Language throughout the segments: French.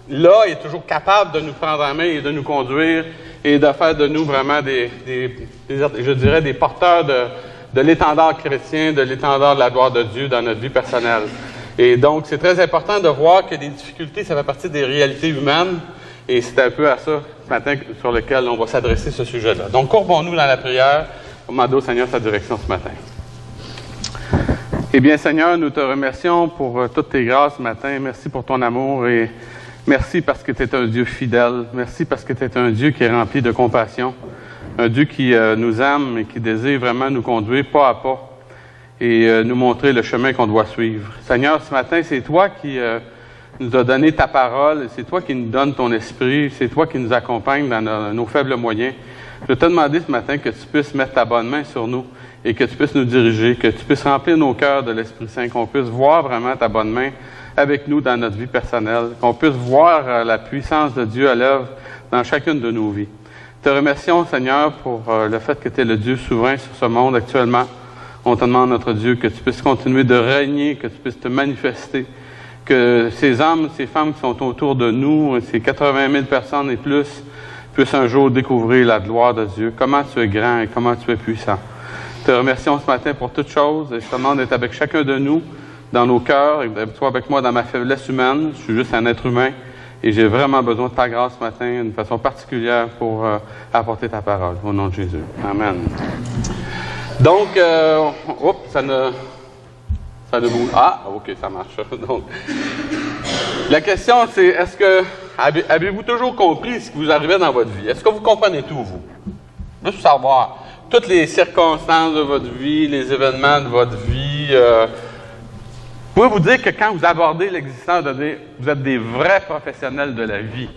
là, il est toujours capable de nous prendre en main et de nous conduire et de faire de nous vraiment je dirais, des porteurs de l'étendard chrétien, de l'étendard de la gloire de Dieu dans notre vie personnelle. Et donc, c'est très important de voir que les difficultés, ça fait partie des réalités humaines. Et c'est un peu à ça, ce matin, sur lequel on va s'adresser ce sujet-là. Donc, courbons-nous dans la prière pour demander au Seigneur sa direction ce matin. Eh bien, Seigneur, nous te remercions pour toutes tes grâces ce matin. Merci pour ton amour et merci parce que tu es un Dieu fidèle. Merci parce que tu es un Dieu qui est rempli de compassion. Un Dieu qui nous aime et qui désire vraiment nous conduire pas à pas et nous montrer le chemin qu'on doit suivre. Seigneur, ce matin, c'est toi qui nous as donné ta parole, c'est toi qui nous donnes ton esprit, c'est toi qui nous accompagnes dans nos faibles moyens. Je veux te demander ce matin que tu puisses mettre ta bonne main sur nous et que tu puisses nous diriger, que tu puisses remplir nos cœurs de l'Esprit Saint, qu'on puisse voir vraiment ta bonne main avec nous dans notre vie personnelle, qu'on puisse voir la puissance de Dieu à l'œuvre dans chacune de nos vies. Te remercions, Seigneur, pour le fait que tu es le Dieu souverain sur ce monde actuellement. On te demande, notre Dieu, que tu puisses continuer de régner, que tu puisses te manifester, que ces hommes, ces femmes qui sont autour de nous, ces 80 000 personnes et plus, puissent un jour découvrir la gloire de Dieu, comment tu es grand et comment tu es puissant. Te remercions ce matin pour toutes choses et je te demande d'être avec chacun de nous dans nos cœurs et d'être toi avec moi dans ma faiblesse humaine. Je suis juste un être humain et j'ai vraiment besoin de ta grâce ce matin d'une façon particulière pour apporter ta parole. Au nom de Jésus. Amen. Donc, ça ne bouge. Ah, ok, ça marche. Donc, la question c'est, avez-vous toujours compris ce qui vous arrivait dans votre vie? Est-ce que vous comprenez tout, vous? Juste savoir. Toutes les circonstances de votre vie, les événements de votre vie. Je pouvez vous dire que quand vous abordez l'existence de Dieu, vous êtes des vrais professionnels de la vie.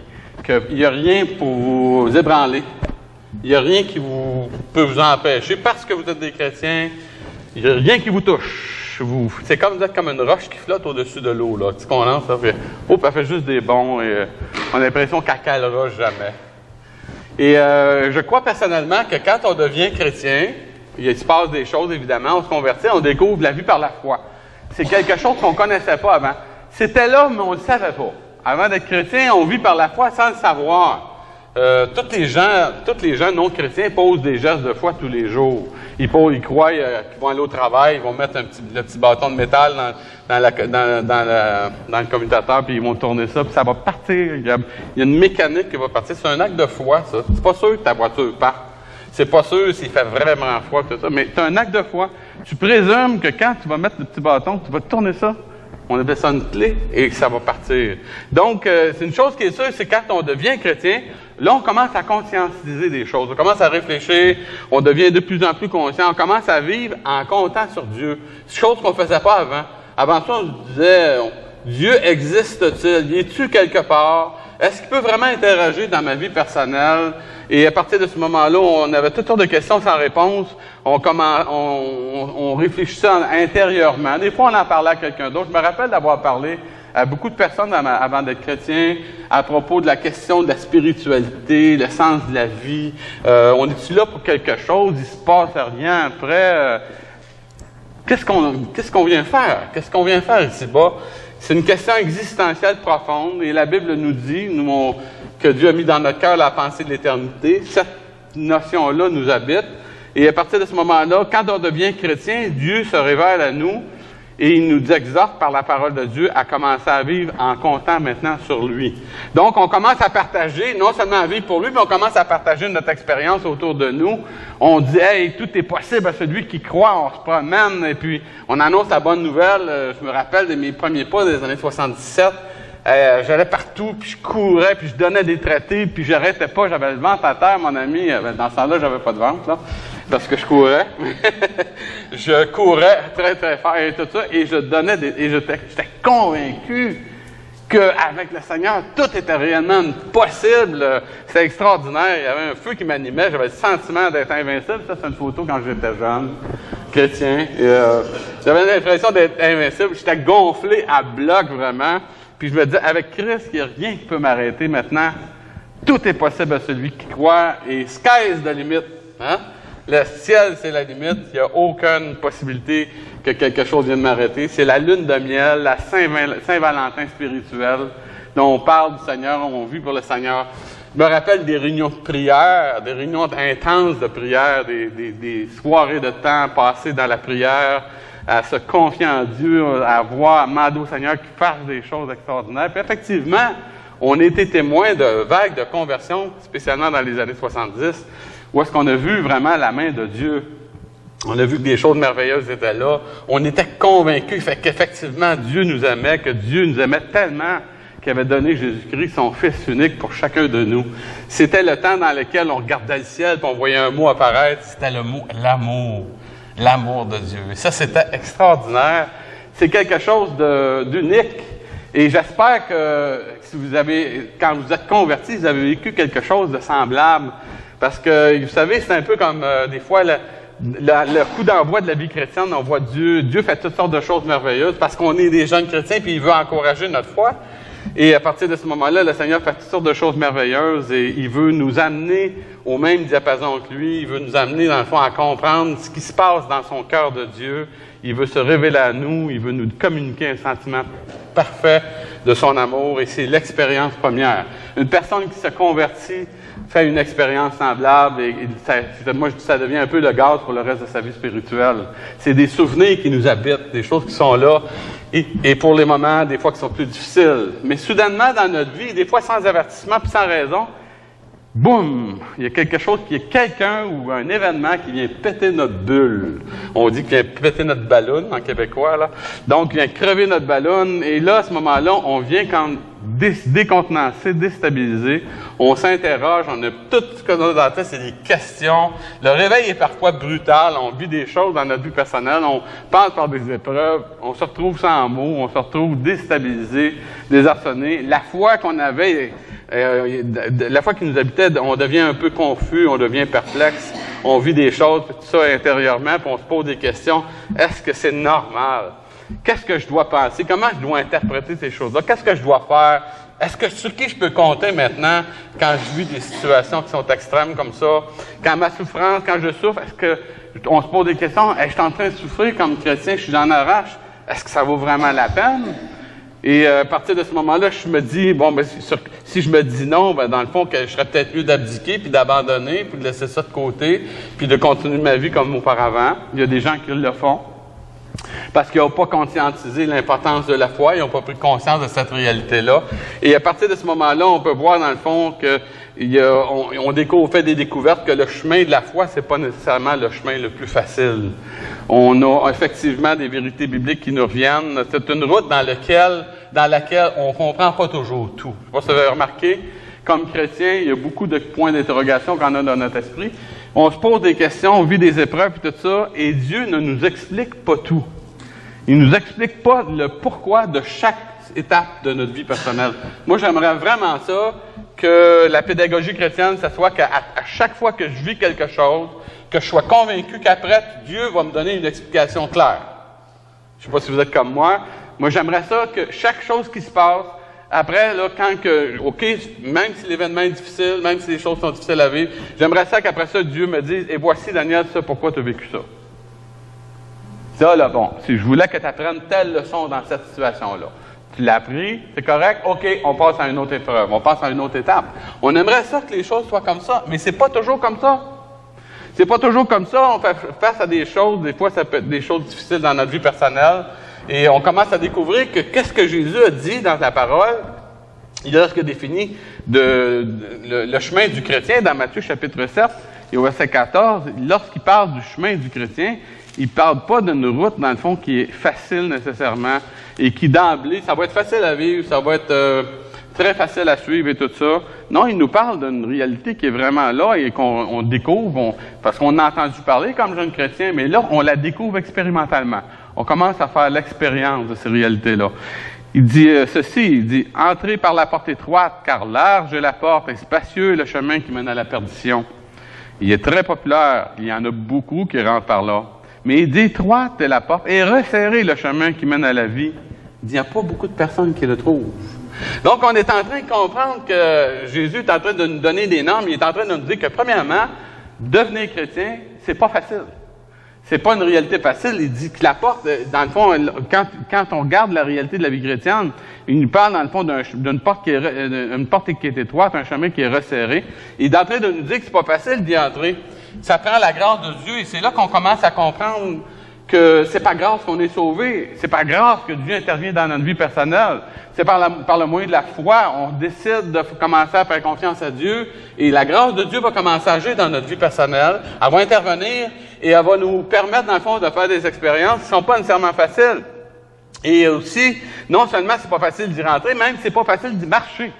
Qu'il n'y a rien pour vous ébranler. Il n'y a rien qui peut vous empêcher. Parce que vous êtes des chrétiens, il n'y a rien qui vous touche. C'est comme vous êtes comme une roche qui flotte au-dessus de l'eau. Là. Tu comprends? Ça fait, elle fait juste des bonds et on a l'impression qu'elle ne calera jamais. Et je crois personnellement que quand on devient chrétien, il se passe des choses évidemment, on se convertit, on découvre la vie par la foi. C'est quelque chose qu'on ne connaissait pas avant. C'était là, mais on ne le savait pas. Avant d'être chrétien, on vit par la foi sans le savoir. Tous les gens non chrétiens posent des gestes de foi tous les jours. Ils croient qu'ils vont aller au travail, ils vont mettre le petit bâton de métal dans le commutateur, puis ils vont tourner ça, puis ça va partir. Il y a une mécanique qui va partir. C'est un acte de foi, ça. C'est pas sûr que ta voiture parte. C'est pas sûr s'il fait vraiment froid, tout ça, mais c'est un acte de foi. Tu présumes que quand tu vas mettre le petit bâton, tu vas tourner ça, on appelle ça une clé, et que ça va partir. Donc, c'est une chose qui est sûre, c'est quand on devient chrétien, là, on commence à conscientiser des choses, on commence à réfléchir, on devient de plus en plus conscient, on commence à vivre en comptant sur Dieu. Chose qu'on ne faisait pas avant. Avant ça, on se disait, Dieu existe-t-il? Y est-tu quelque part? Est-ce qu'il peut vraiment interagir dans ma vie personnelle? Et à partir de ce moment-là, on avait toutes sortes de questions sans réponse. On réfléchissait intérieurement. Des fois, on en parlait à quelqu'un d'autre. Je me rappelle d'avoir parlé à beaucoup de personnes avant d'être chrétien à propos de la question de la spiritualité, le sens de la vie. On est-tu là pour quelque chose? Il se passe rien après. Qu'est-ce qu'on vient faire? Qu'est-ce qu'on vient faire ici-bas? C'est une question existentielle profonde et la Bible nous dit, que Dieu a mis dans notre cœur la pensée de l'éternité. Cette notion-là nous habite. Et à partir de ce moment-là, quand on devient chrétien, Dieu se révèle à nous et il nous exhorte par la parole de Dieu à commencer à vivre en comptant maintenant sur lui. Donc, on commence à partager, non seulement à vivre pour lui, mais on commence à partager notre expérience autour de nous. On dit, hey, tout est possible à celui qui croit, on se promène, et puis on annonce la bonne nouvelle. Je me rappelle de mes premiers pas des années 77. J'allais partout, puis je courais, puis je donnais des traités, puis j'arrêtais pas, j'avais le ventre à terre, mon ami. Dans ce temps-là, j'avais pas de ventre, là, parce que je courais. Je courais très, très fort et tout ça, et je donnais et j'étais convaincu qu'avec le Seigneur, tout était réellement possible. C'était extraordinaire. Il y avait un feu qui m'animait, j'avais le sentiment d'être invincible. Ça, c'est une photo quand j'étais jeune, chrétien. J'avais l'impression d'être invincible. J'étais gonflé à bloc, vraiment. Puis je me disais, avec Christ, il n'y a rien qui peut m'arrêter maintenant. Tout est possible à celui qui croit. Et sky's the limit. Hein? Le ciel, c'est la limite. Il n'y a aucune possibilité que quelque chose vienne m'arrêter. C'est la lune de miel, la Saint-Valentin spirituelle. dont on parle du Seigneur, on vit pour le Seigneur. Je me rappelle des réunions de prière, des réunions intenses de prière, des soirées de temps passées dans la prière, à se confier en Dieu, à voir, à demander au Seigneur qu'il fasse des choses extraordinaires. Puis effectivement, on a été témoins de vagues de conversion, spécialement dans les années 70, où est-ce qu'on a vu vraiment la main de Dieu. On a vu que des choses merveilleuses étaient là. On était convaincus qu'effectivement Dieu nous aimait, que Dieu nous aimait tellement qu'il avait donné Jésus-Christ, son Fils unique, pour chacun de nous. C'était le temps dans lequel on regardait le ciel et on voyait un mot apparaître, c'était le mot « l'amour ». L'amour de Dieu. Et ça, c'était extraordinaire. C'est quelque chose d'unique. Et j'espère que si vous avez, quand vous êtes convertis, vous avez vécu quelque chose de semblable. Parce que, vous savez, c'est un peu comme des fois le coup d'envoi de la vie chrétienne. On voit Dieu. Dieu fait toutes sortes de choses merveilleuses parce qu'on est des jeunes chrétiens puis il veut encourager notre foi. Et à partir de ce moment-là, le Seigneur fait toutes sortes de choses merveilleuses et il veut nous amener au même diapason que lui. Il veut nous amener, dans le fond, à comprendre ce qui se passe dans son cœur de Dieu. Il veut se révéler à nous. Il veut nous communiquer un sentiment parfait de son amour et c'est l'expérience première. Une personne qui se convertit fait une expérience semblable et moi je dis ça devient un peu le gaz pour le reste de sa vie spirituelle. C'est des souvenirs qui nous habitent, des choses qui sont là et pour les moments des fois qui sont plus difficiles. Mais soudainement dans notre vie, des fois sans avertissement puis sans raison, boum, il y a quelque chose qui est quelqu'un ou un événement qui vient péter notre bulle. On dit qu'il vient péter notre ballon en québécois là. Donc il vient crever notre ballon et là à ce moment-là, on vient comme décontenancé, déstabilisé. On s'interroge, on a tout ce qu'on a dans la tête, c'est des questions. Le réveil est parfois brutal, on vit des choses dans notre vie personnelle, on passe par des épreuves, on se retrouve sans mots, on se retrouve déstabilisé, désarçonné. La foi qu'on avait, la foi qui nous habitait, on devient un peu confus, on devient perplexe, on vit des choses, puis tout ça intérieurement, puis on se pose des questions. Est-ce que c'est normal? Qu'est-ce que je dois penser? Comment je dois interpréter ces choses-là? Qu'est-ce que je dois faire? Est-ce que sur qui je peux compter maintenant quand je vis des situations qui sont extrêmes comme ça? Quand ma souffrance, quand je souffre, est-ce que on se pose des questions? Est-ce que je suis en train de souffrir comme chrétien? Je suis dans l'arrache. Est-ce que ça vaut vraiment la peine? Et à partir de ce moment-là, je me dis, bon, ben, si je me dis non, ben, dans le fond, que je serais peut-être mieux d'abdiquer, puis d'abandonner, puis de laisser ça de côté, puis de continuer ma vie comme auparavant. Il y a des gens qui le font. Parce qu'ils n'ont pas conscientisé l'importance de la foi, ils n'ont pas pris conscience de cette réalité-là. Et à partir de ce moment-là, on peut voir dans le fond que on fait des découvertes que le chemin de la foi, c'est pas nécessairement le chemin le plus facile. On a effectivement des vérités bibliques qui nous reviennent. C'est une route dans laquelle on comprend pas toujours tout. Je sais pas si vous avez remarqué, comme chrétien, il y a beaucoup de points d'interrogation qu'on a dans notre esprit. On se pose des questions, on vit des épreuves et tout ça, et Dieu ne nous explique pas tout. Il nous explique pas le pourquoi de chaque étape de notre vie personnelle. Moi, j'aimerais vraiment ça, que la pédagogie chrétienne, ça soit qu'à chaque fois que je vis quelque chose, que je sois convaincu qu'après, Dieu va me donner une explication claire. Je sais pas si vous êtes comme moi. Moi, j'aimerais ça que chaque chose qui se passe, après, là, même si l'événement est difficile, même si les choses sont difficiles à vivre, j'aimerais ça qu'après ça, Dieu me dise, et voici, Daniel, ça, pourquoi tu as vécu ça. Ça, là, bon, si je voulais que tu apprennes telle leçon dans cette situation-là. Tu l'as appris, c'est correct, OK, on passe à une autre épreuve, on passe à une autre étape. On aimerait ça que les choses soient comme ça, mais c'est pas toujours comme ça. C'est pas toujours comme ça, on fait face à des choses, des fois ça peut être des choses difficiles dans notre vie personnelle, et on commence à découvrir que qu'est-ce que Jésus a dit dans la parole, il a défini le chemin du chrétien dans Matthieu chapitre 7 et au verset 14, lorsqu'il parle du chemin du chrétien, il ne parle pas d'une route, dans le fond, qui est facile nécessairement et qui, d'emblée, ça va être facile à vivre, ça va être très facile à suivre et tout ça. Non, il nous parle d'une réalité qui est vraiment là et qu'on découvre, parce qu'on a entendu parler comme jeune chrétien, mais là, on la découvre expérimentalement. On commence à faire l'expérience de ces réalités-là. Il dit ceci, il dit « Entrez par la porte étroite, car large est la porte et spacieux est le chemin qui mène à la perdition. » Il est très populaire, il y en a beaucoup qui rentrent par là. Mais il dit « Étroite est la porte et resserré le chemin qui mène à la vie. » Il dit « Il n'y a pas beaucoup de personnes qui le trouvent. » Donc, on est en train de comprendre que Jésus est en train de nous donner des normes. Il est en train de nous dire que, premièrement, devenir chrétien, c'est pas facile. C'est pas une réalité facile. Il dit que la porte, dans le fond, quand on regarde la réalité de la vie chrétienne, il nous parle, dans le fond, d'une porte une porte qui est étroite, un chemin qui est resserré. Il est en train de nous dire que c'est pas facile d'y entrer. Ça prend la grâce de Dieu, et c'est là qu'on commence à comprendre que c'est pas grâce qu'on est sauvé. C'est pas grâce que Dieu intervient dans notre vie personnelle. C'est par le moyen de la foi, on décide de commencer à faire confiance à Dieu, et la grâce de Dieu va commencer à agir dans notre vie personnelle. Elle va intervenir, et elle va nous permettre, dans le fond, de faire des expériences qui ne sont pas nécessairement faciles. Et aussi, non seulement c'est pas facile d'y rentrer, même c'est pas facile d'y marcher.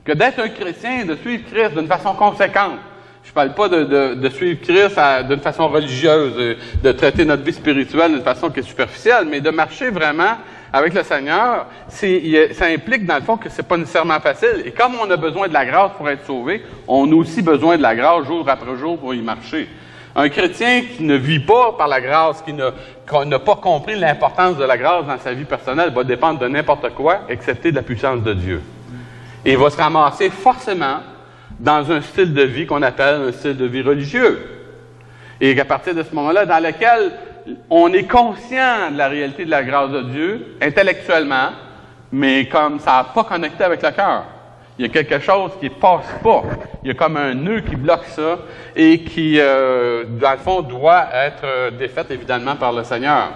Que d'être un chrétien, de suivre Christ d'une façon conséquente. Je parle pas de suivre Christ d'une façon religieuse, de traiter notre vie spirituelle d'une façon qui est superficielle, mais de marcher vraiment avec le Seigneur, ça implique dans le fond que c'est pas nécessairement facile. Et comme on a besoin de la grâce pour être sauvé, on a aussi besoin de la grâce jour après jour pour y marcher. Un chrétien qui ne vit pas par la grâce, qui n'a pas compris l'importance de la grâce dans sa vie personnelle, va dépendre de n'importe quoi, excepté de la puissance de Dieu. Et il va se ramasser forcément dans un style de vie qu'on appelle un style de vie religieux. Et qu'à partir de ce moment-là, dans lequel on est conscient de la réalité de la grâce de Dieu, intellectuellement, mais comme ça n'a pas connecté avec le cœur. Il y a quelque chose qui ne passe pas. Il y a comme un nœud qui bloque ça et qui, dans le fond, doit être défait, évidemment, par le Seigneur.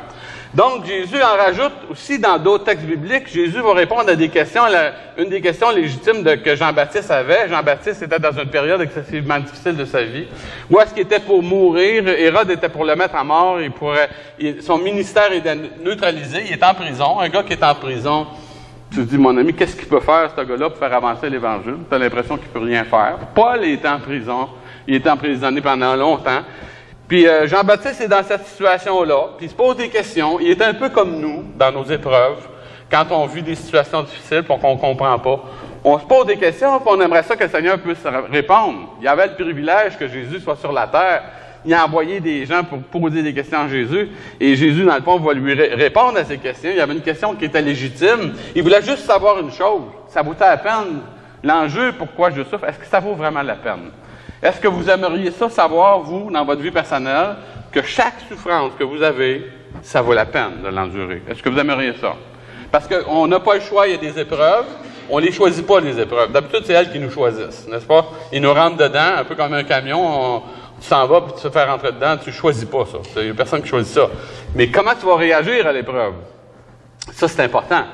Donc, Jésus en rajoute aussi dans d'autres textes bibliques. Jésus va répondre à des questions, une des questions légitimes que Jean-Baptiste avait. Jean-Baptiste était dans une période excessivement difficile de sa vie. Où est-ce qu'il était pour mourir? Hérode était pour le mettre à mort. Son ministère était neutralisé. Il est en prison. Un gars qui est en prison, tu te dis, mon ami, qu'est-ce qu'il peut faire, ce gars-là, pour faire avancer l'Évangile? Tu as l'impression qu'il ne peut rien faire. Paul est en prison. Il est emprisonné pendant longtemps. Puis Jean-Baptiste est dans cette situation-là, puis il se pose des questions. Il est un peu comme nous, dans nos épreuves, quand on vit des situations difficiles, puis qu'on ne comprend pas. On se pose des questions, puis on aimerait ça que le Seigneur puisse répondre. Il y avait le privilège que Jésus soit sur la terre. Il a envoyé des gens pour poser des questions à Jésus, et Jésus, dans le fond, va lui répondre à ces questions. Il y avait une question qui était légitime. Il voulait juste savoir une chose. Ça vaut la peine? L'enjeu, pourquoi je souffre, est-ce que ça vaut vraiment la peine? Est-ce que vous aimeriez ça savoir, vous, dans votre vie personnelle, que chaque souffrance que vous avez, ça vaut la peine de l'endurer? Est-ce que vous aimeriez ça? Parce qu'on n'a pas le choix, il y a des épreuves. On ne les choisit pas, les épreuves. D'habitude, c'est elles qui nous choisissent, n'est-ce pas? Ils nous rentrent dedans, un peu comme un camion. Tu s'en vas, puis tu te fais rentrer dedans, tu ne choisis pas ça. Il n'y a personne qui choisit ça. Mais comment tu vas réagir à l'épreuve? Ça, c'est important.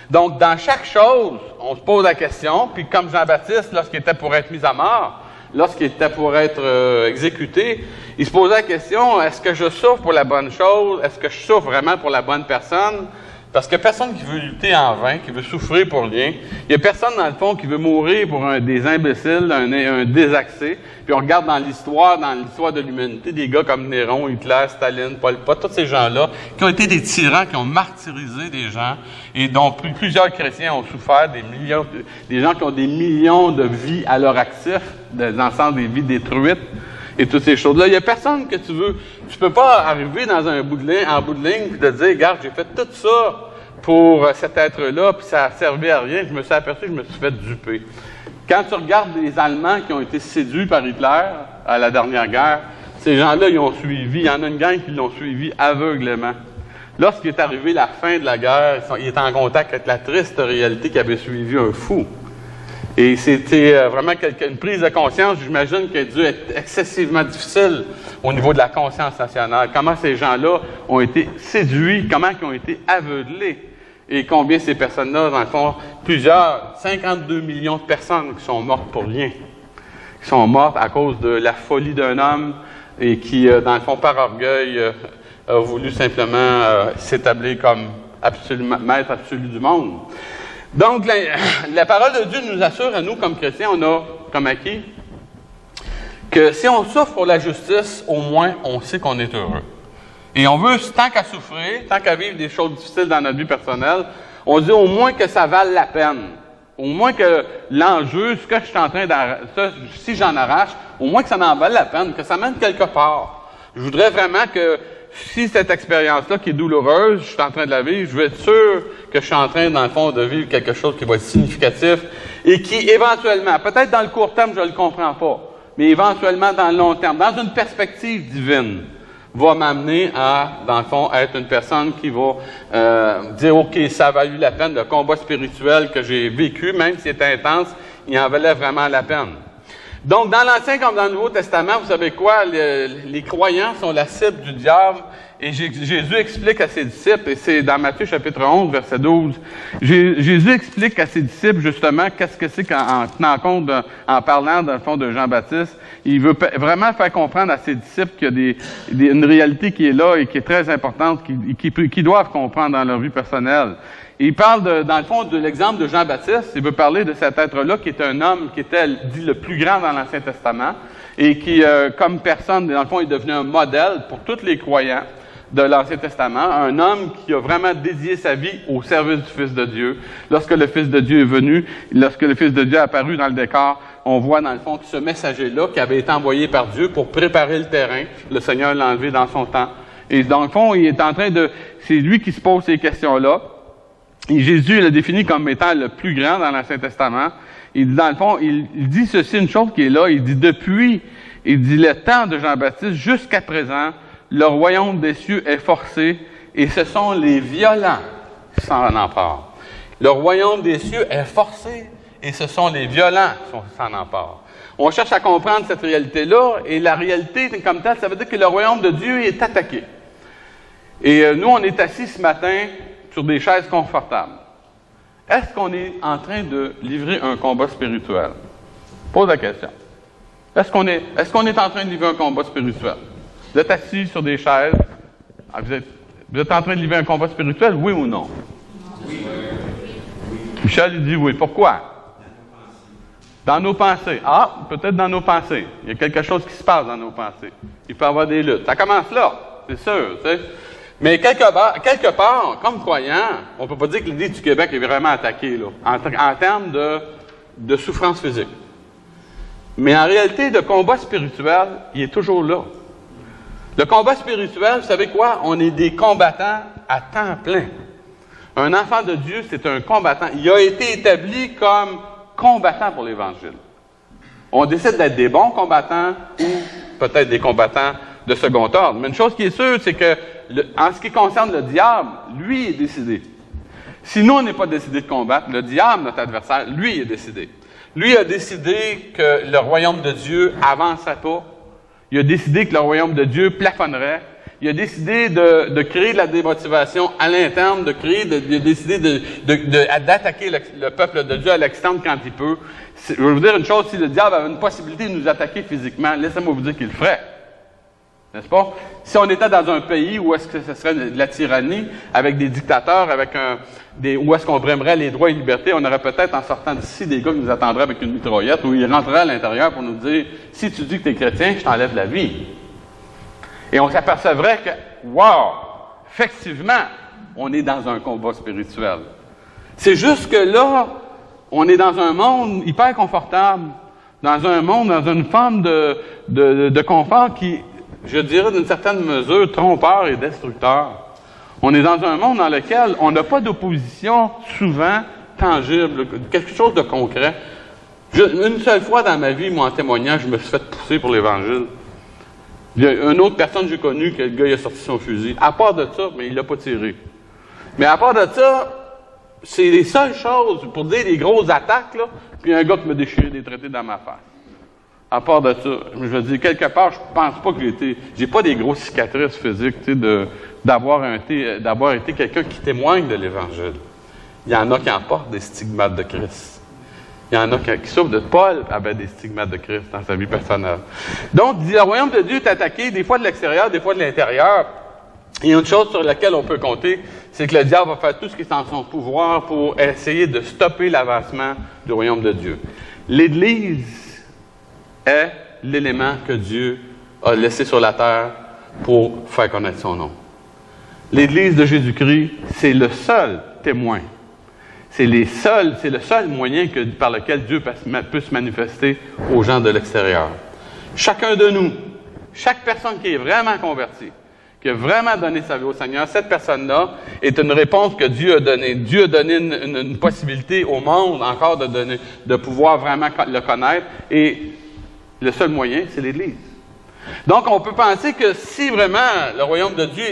Donc, dans chaque chose, on se pose la question, puis comme Jean-Baptiste, lorsqu'il était pour être mis à mort, lorsqu'il était pour être exécuté, il se posait la question, est-ce que je souffre pour la bonne chose? Est-ce que je souffre vraiment pour la bonne personne? Parce qu'il n'y a personne qui veut lutter en vain, qui veut souffrir pour rien. Il n'y a personne, dans le fond, qui veut mourir pour des imbéciles, un désaxé. Puis on regarde dans l'histoire de l'humanité, des gars comme Néron, Hitler, Staline, Pol Pot, tous ces gens-là, qui ont été des tyrans, qui ont martyrisé des gens, et dont plusieurs chrétiens ont souffert, des gens qui ont des millions de vies à leur actif, dans le sens des vies détruites, et toutes ces choses-là. Il n'y a personne que tu peux pas arriver dans en bout de ligne, puis te dire, regarde, j'ai fait tout ça pour cet être-là, puis ça n'a servi à rien, je me suis aperçu que je me suis fait duper. Quand tu regardes les Allemands qui ont été séduits par Hitler à la dernière guerre, ces gens-là, ils ont suivi, il y en a une gang qui l'ont suivi aveuglément. Lorsqu'il est arrivé la fin de la guerre, il était en contact avec la triste réalité qui avait suivi un fou. Et c'était vraiment une prise de conscience, j'imagine, qui a dû être excessivement difficile au niveau de la conscience nationale. Comment ces gens-là ont été séduits, comment ils ont été aveuglés. Et combien ces personnes-là, dans le fond, 52 millions de personnes qui sont mortes pour rien. Qui sont mortes à cause de la folie d'un homme et qui, dans le fond, par orgueil, a voulu simplement s'établir comme maître absolu du monde. Donc, la parole de Dieu nous assure à nous, comme chrétiens, on a comme acquis, que si on souffre pour la justice, au moins, on sait qu'on est heureux. Et on veut, tant qu'à souffrir, tant qu'à vivre des choses difficiles dans notre vie personnelle, on dit au moins que ça vale la peine. Au moins que l'enjeu, ce que je suis en train si j'en arrache, au moins que ça en vale la peine, que ça mène quelque part. Je voudrais vraiment que, si cette expérience-là qui est douloureuse, je suis en train de la vivre, je veux être sûr que je suis en train, dans le fond, de vivre quelque chose qui va être significatif et qui, éventuellement, peut-être dans le court terme, je ne le comprends pas, mais éventuellement dans le long terme, dans une perspective divine, va m'amener à, dans le fond, être une personne qui va dire, OK, ça a valu la peine, le combat spirituel que j'ai vécu, même s'il était intense, il en valait vraiment la peine. Donc, dans l'Ancien comme dans le Nouveau Testament, vous savez quoi? Les croyants sont la cible du diable. Et Jésus explique à ses disciples, et c'est dans Matthieu chapitre 11, verset 12, Jésus explique à ses disciples justement qu'est-ce que c'est en tenant compte, en parlant dans le fond de Jean-Baptiste. Il veut vraiment faire comprendre à ses disciples qu'il y a une réalité qui est là et qui est très importante, qu'ils doivent comprendre dans leur vie personnelle. Et il parle, dans le fond, de l'exemple de Jean-Baptiste. Il veut parler de cet être-là qui est un homme qui était dit le plus grand dans l'Ancien Testament et qui, comme personne, dans le fond, est devenu un modèle pour tous les croyants de l'Ancien Testament, un homme qui a vraiment dédié sa vie au service du Fils de Dieu. Lorsque le Fils de Dieu est venu, lorsque le Fils de Dieu est apparu dans le décor, on voit dans le fond que ce messager-là, qui avait été envoyé par Dieu pour préparer le terrain, le Seigneur l'a enlevé dans son temps. Et dans le fond, il est en train de... C'est lui qui se pose ces questions-là. Et Jésus l'a défini comme étant le plus grand dans l'Ancien Testament. Il dit, dans le fond, il dit ceci, une chose qui est là, il dit depuis, il dit le temps de Jean-Baptiste jusqu'à présent, le royaume des cieux est forcé, et ce sont les violents qui s'en emparent. Le royaume des cieux est forcé, et ce sont les violents qui s'en emparent. On cherche à comprendre cette réalité-là, et la réalité comme telle, ça veut dire que le royaume de Dieu est attaqué. Et nous, on est assis ce matin sur des chaises confortables. Est-ce qu'on est en train de livrer un combat spirituel? Pose la question. Est-ce qu'on est en train de livrer un combat spirituel? Vous êtes assis sur des chaises. Vous êtes en train de livrer un combat spirituel, oui ou non? Oui. Michel, il dit oui. Pourquoi? Dans nos pensées. Ah, peut-être dans nos pensées. Il y a quelque chose qui se passe dans nos pensées. Il peut y avoir des luttes. Ça commence là, c'est sûr, tu sais. Mais quelque part, comme croyant, on ne peut pas dire que l'Église du Québec est vraiment attaquée, là, en termes de souffrance physique. Mais en réalité, le combat spirituel, il est toujours là. Le combat spirituel, vous savez quoi? On est des combattants à temps plein. Un enfant de Dieu, c'est un combattant. Il a été établi comme combattant pour l'Évangile. On décide d'être des bons combattants ou peut-être des combattants de second ordre. Mais une chose qui est sûre, c'est que, en ce qui concerne le diable, lui est décidé. Si nous, on n'est pas décidé de combattre, le diable, notre adversaire, lui est décidé. Lui a décidé que le royaume de Dieu avancerait pas. Il a décidé que le royaume de Dieu plafonnerait. Il a décidé de créer de la démotivation à l'interne, il a décidé d'attaquer le peuple de Dieu à l'externe quand il peut. Je vais vous dire une chose, si le diable avait une possibilité de nous attaquer physiquement, laissez-moi vous dire qu'il le ferait. N'est-ce pas? Si on était dans un pays où est-ce que ce serait de la tyrannie, avec des dictateurs, où est-ce qu'on brimerait les droits et libertés, on aurait peut-être, en sortant d'ici, des gars qui nous attendraient avec une mitraillette, où ils rentreraient à l'intérieur pour nous dire « Si tu dis que tu es chrétien, je t'enlève la vie. » Et on s'apercevrait que, wow, effectivement, on est dans un combat spirituel. C'est juste que là, on est dans un monde hyper confortable, dans un monde, dans une forme de confort qui, je dirais d'une certaine mesure, trompeur et destructeur. On est dans un monde dans lequel on n'a pas d'opposition souvent tangible, quelque chose de concret. Une seule fois dans ma vie, moi, en témoignage, je me suis fait pousser pour l'Évangile. Il y a une autre personne que j'ai connue, que le gars il a sorti son fusil. À part de ça, mais il l'a pas tiré. Mais à part de ça, c'est les seules choses, pour dire des grosses attaques, là, puis un gars qui m'a déchiré des traités dans ma face. À part de ça, je veux dire, quelque part, je pense pas que j'ai pas des grosses cicatrices physiques, tu sais, d'avoir été quelqu'un qui témoigne de l'Évangile. Il y en a qui en portent des stigmates de Christ. Il y en a qui souffrent de Paul avait des stigmates de Christ dans sa vie personnelle. Donc, le royaume de Dieu est attaqué, des fois de l'extérieur, des fois de l'intérieur. Et une chose sur laquelle on peut compter, c'est que le diable va faire tout ce qui est en son pouvoir pour essayer de stopper l'avancement du royaume de Dieu. L'Église est l'élément que Dieu a laissé sur la terre pour faire connaître son nom. L'Église de Jésus-Christ, c'est le seul témoin. C'est le seul moyen par lequel Dieu peut se manifester aux gens de l'extérieur. Chacun de nous, chaque personne qui est vraiment convertie, qui a vraiment donné sa vie au Seigneur, cette personne-là est une réponse que Dieu a donnée. Dieu a donné une possibilité au monde encore de pouvoir vraiment le connaître. Et le seul moyen, c'est l'Église. Donc, on peut penser que si vraiment le royaume de Dieu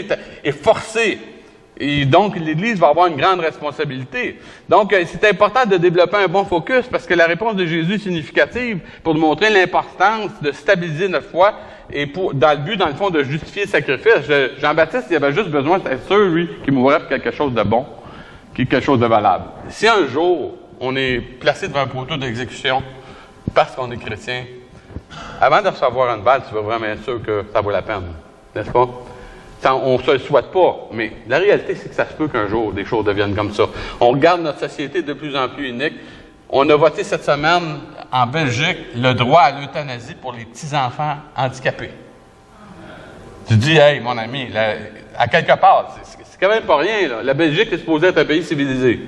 est forcé, et donc l'Église va avoir une grande responsabilité. Donc, c'est important de développer un bon focus parce que la réponse de Jésus est significative pour nous montrer l'importance de stabiliser notre foi et dans le but, dans le fond, de justifier le sacrifice. Jean-Baptiste, il avait juste besoin d'être sûr, lui, qu'il mourrait pour quelque chose de bon, quelque chose de valable. Si un jour, on est placé devant un poteau d'exécution parce qu'on est chrétien, avant de recevoir une balle, tu vas vraiment être sûr que ça vaut la peine, n'est-ce pas? On ne se le souhaite pas, mais la réalité, c'est que ça se peut qu'un jour, des choses deviennent comme ça. On regarde notre société de plus en plus unique. On a voté cette semaine, en Belgique, le droit à l'euthanasie pour les petits-enfants handicapés. Tu dis, hey, mon ami, à quelque part, c'est quand même pas rien, là. La Belgique est supposée être un pays civilisé.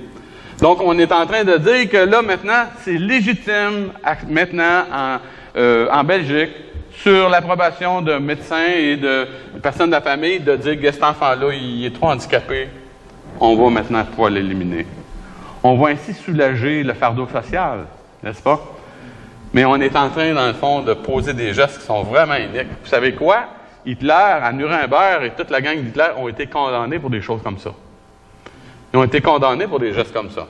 Donc, on est en train de dire que là, maintenant, c'est légitime, maintenant, en Belgique, sur l'approbation de médecins et de personnes de la famille, de dire que cet enfant-là, il est trop handicapé, on va maintenant pouvoir l'éliminer. On va ainsi soulager le fardeau social, n'est-ce pas? Mais on est en train, dans le fond, de poser des gestes qui sont vraiment iniques. Vous savez quoi? Hitler, à Nuremberg, et toute la gang d'Hitler ont été condamnés pour des choses comme ça. Ils ont été condamnés pour des gestes comme ça.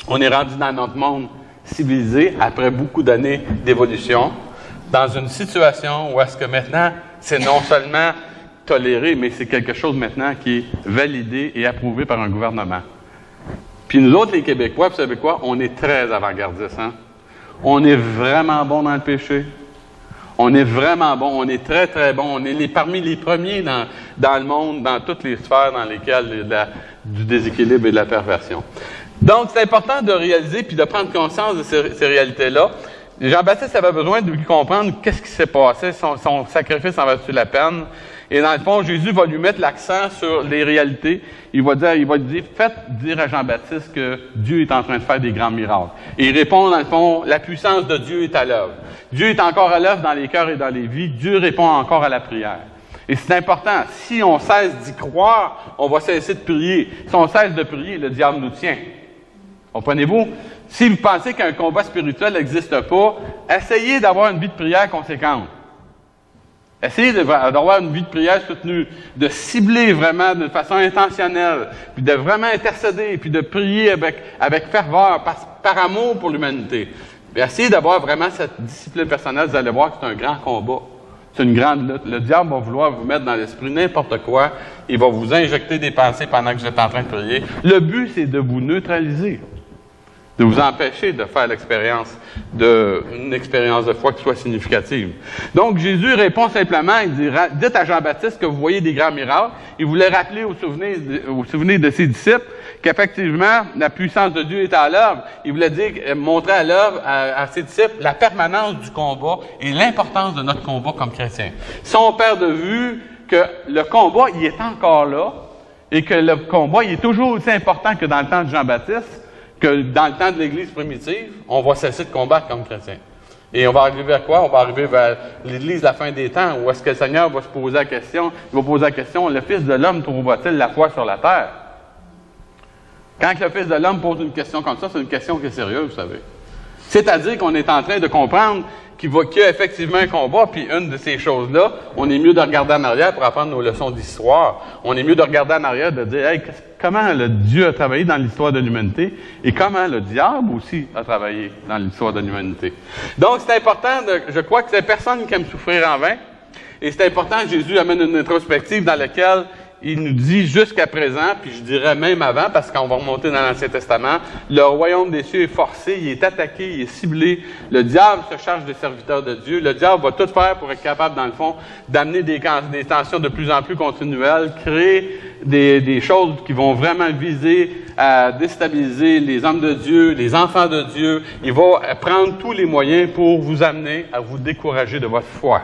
On est rendu dans notre monde civilisé, après beaucoup d'années d'évolution, dans une situation où est-ce que maintenant, c'est non seulement toléré, mais c'est quelque chose maintenant qui est validé et approuvé par un gouvernement. Puis nous autres, les Québécois, vous savez quoi? On est très avant-gardistes, hein? On est vraiment bons dans le péché. On est vraiment bons, on est très, très bons. On est parmi les premiers dans le monde, dans toutes les sphères dans lesquelles il y a du déséquilibre et de la perversion. Donc, c'est important de réaliser puis de prendre conscience de ces réalités-là. Jean-Baptiste avait besoin de lui comprendre qu'est-ce qui s'est passé, son sacrifice en valait la peine. Et dans le fond, Jésus va lui mettre l'accent sur les réalités. Il va dire, faites dire à Jean-Baptiste que Dieu est en train de faire des grands miracles. Et il répond, dans le fond, la puissance de Dieu est à l'œuvre. Dieu est encore à l'œuvre dans les cœurs et dans les vies. Dieu répond encore à la prière. Et c'est important. Si on cesse d'y croire, on va cesser de prier. Si on cesse de prier, le diable nous tient. Comprenez-vous? Si vous pensez qu'un combat spirituel n'existe pas, essayez d'avoir une vie de prière conséquente. Essayez d'avoir une vie de prière soutenue, de cibler vraiment de façon intentionnelle, puis de vraiment intercéder, puis de prier avec ferveur, par amour pour l'humanité. Puis essayez d'avoir vraiment cette discipline personnelle, vous allez voir que c'est un grand combat. C'est une grande lutte. Le diable va vouloir vous mettre dans l'esprit n'importe quoi. Il va vous injecter des pensées pendant que vous êtes en train de prier. Le but, c'est de vous neutraliser, de vous empêcher de faire une expérience de foi qui soit significative. Donc, Jésus répond simplement, il dit, dites à Jean-Baptiste que vous voyez des grands miracles. Il voulait rappeler au souvenir de ses disciples qu'effectivement, la puissance de Dieu est à l'œuvre. Il voulait dire, montrer à l'œuvre à ses disciples la permanence du combat et l'importance de notre combat comme chrétiens. Si on perd de vue que le combat, il est encore là et que le combat, il est toujours aussi important que dans le temps de Jean-Baptiste, que dans le temps de l'Église primitive, on va cesser de combattre comme chrétiens. Et on va arriver vers quoi? On va arriver vers l'Église de la fin des temps, où est-ce que le Seigneur va se poser la question, il va poser la question, le Fils de l'homme trouvera-t-il la foi sur la terre? Quand le Fils de l'homme pose une question comme ça, c'est une question qui est sérieuse, vous savez. C'est-à-dire qu'on est en train de comprendre qu'il y a effectivement un combat, puis une de ces choses-là, on est mieux de regarder en arrière pour apprendre nos leçons d'histoire. On est mieux de regarder en arrière, de dire, hey, comment le Dieu a travaillé dans l'histoire de l'humanité et comment le diable aussi a travaillé dans l'histoire de l'humanité. Donc, c'est important, je crois que c'est personne qui aime souffrir en vain. Et c'est important, Jésus amène une introspective dans laquelle il nous dit jusqu'à présent, puis je dirais même avant, parce qu'on va remonter dans l'Ancien Testament, le royaume des cieux est forcé, il est attaqué, il est ciblé. Le diable se charge des serviteurs de Dieu. Le diable va tout faire pour être capable, dans le fond, d'amener des tensions de plus en plus continuelles, créer des choses qui vont vraiment viser à déstabiliser les hommes de Dieu, les enfants de Dieu. Il va prendre tous les moyens pour vous amener à vous décourager de votre foi.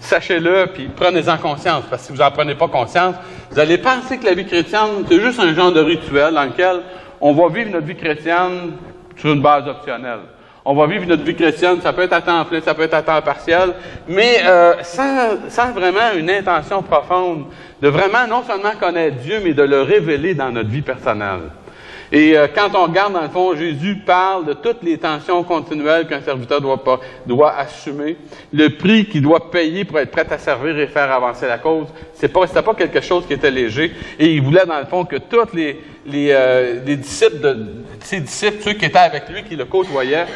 Sachez-le, puis prenez-en conscience, parce que si vous n'en prenez pas conscience, vous allez penser que la vie chrétienne, c'est juste un genre de rituel dans lequel on va vivre notre vie chrétienne sur une base optionnelle. On va vivre notre vie chrétienne, ça peut être à temps plein, ça peut être à temps partiel, mais sans vraiment une intention profonde de vraiment non seulement connaître Dieu, mais de le révéler dans notre vie personnelle. Et quand on regarde, dans le fond, Jésus parle de toutes les tensions continuelles qu'un serviteur doit assumer, le prix qu'il doit payer pour être prêt à servir et faire avancer la cause. C'était pas quelque chose qui était léger. Et il voulait, dans le fond, que tous les disciples, ses disciples, ceux qui étaient avec lui, qui le côtoyaient,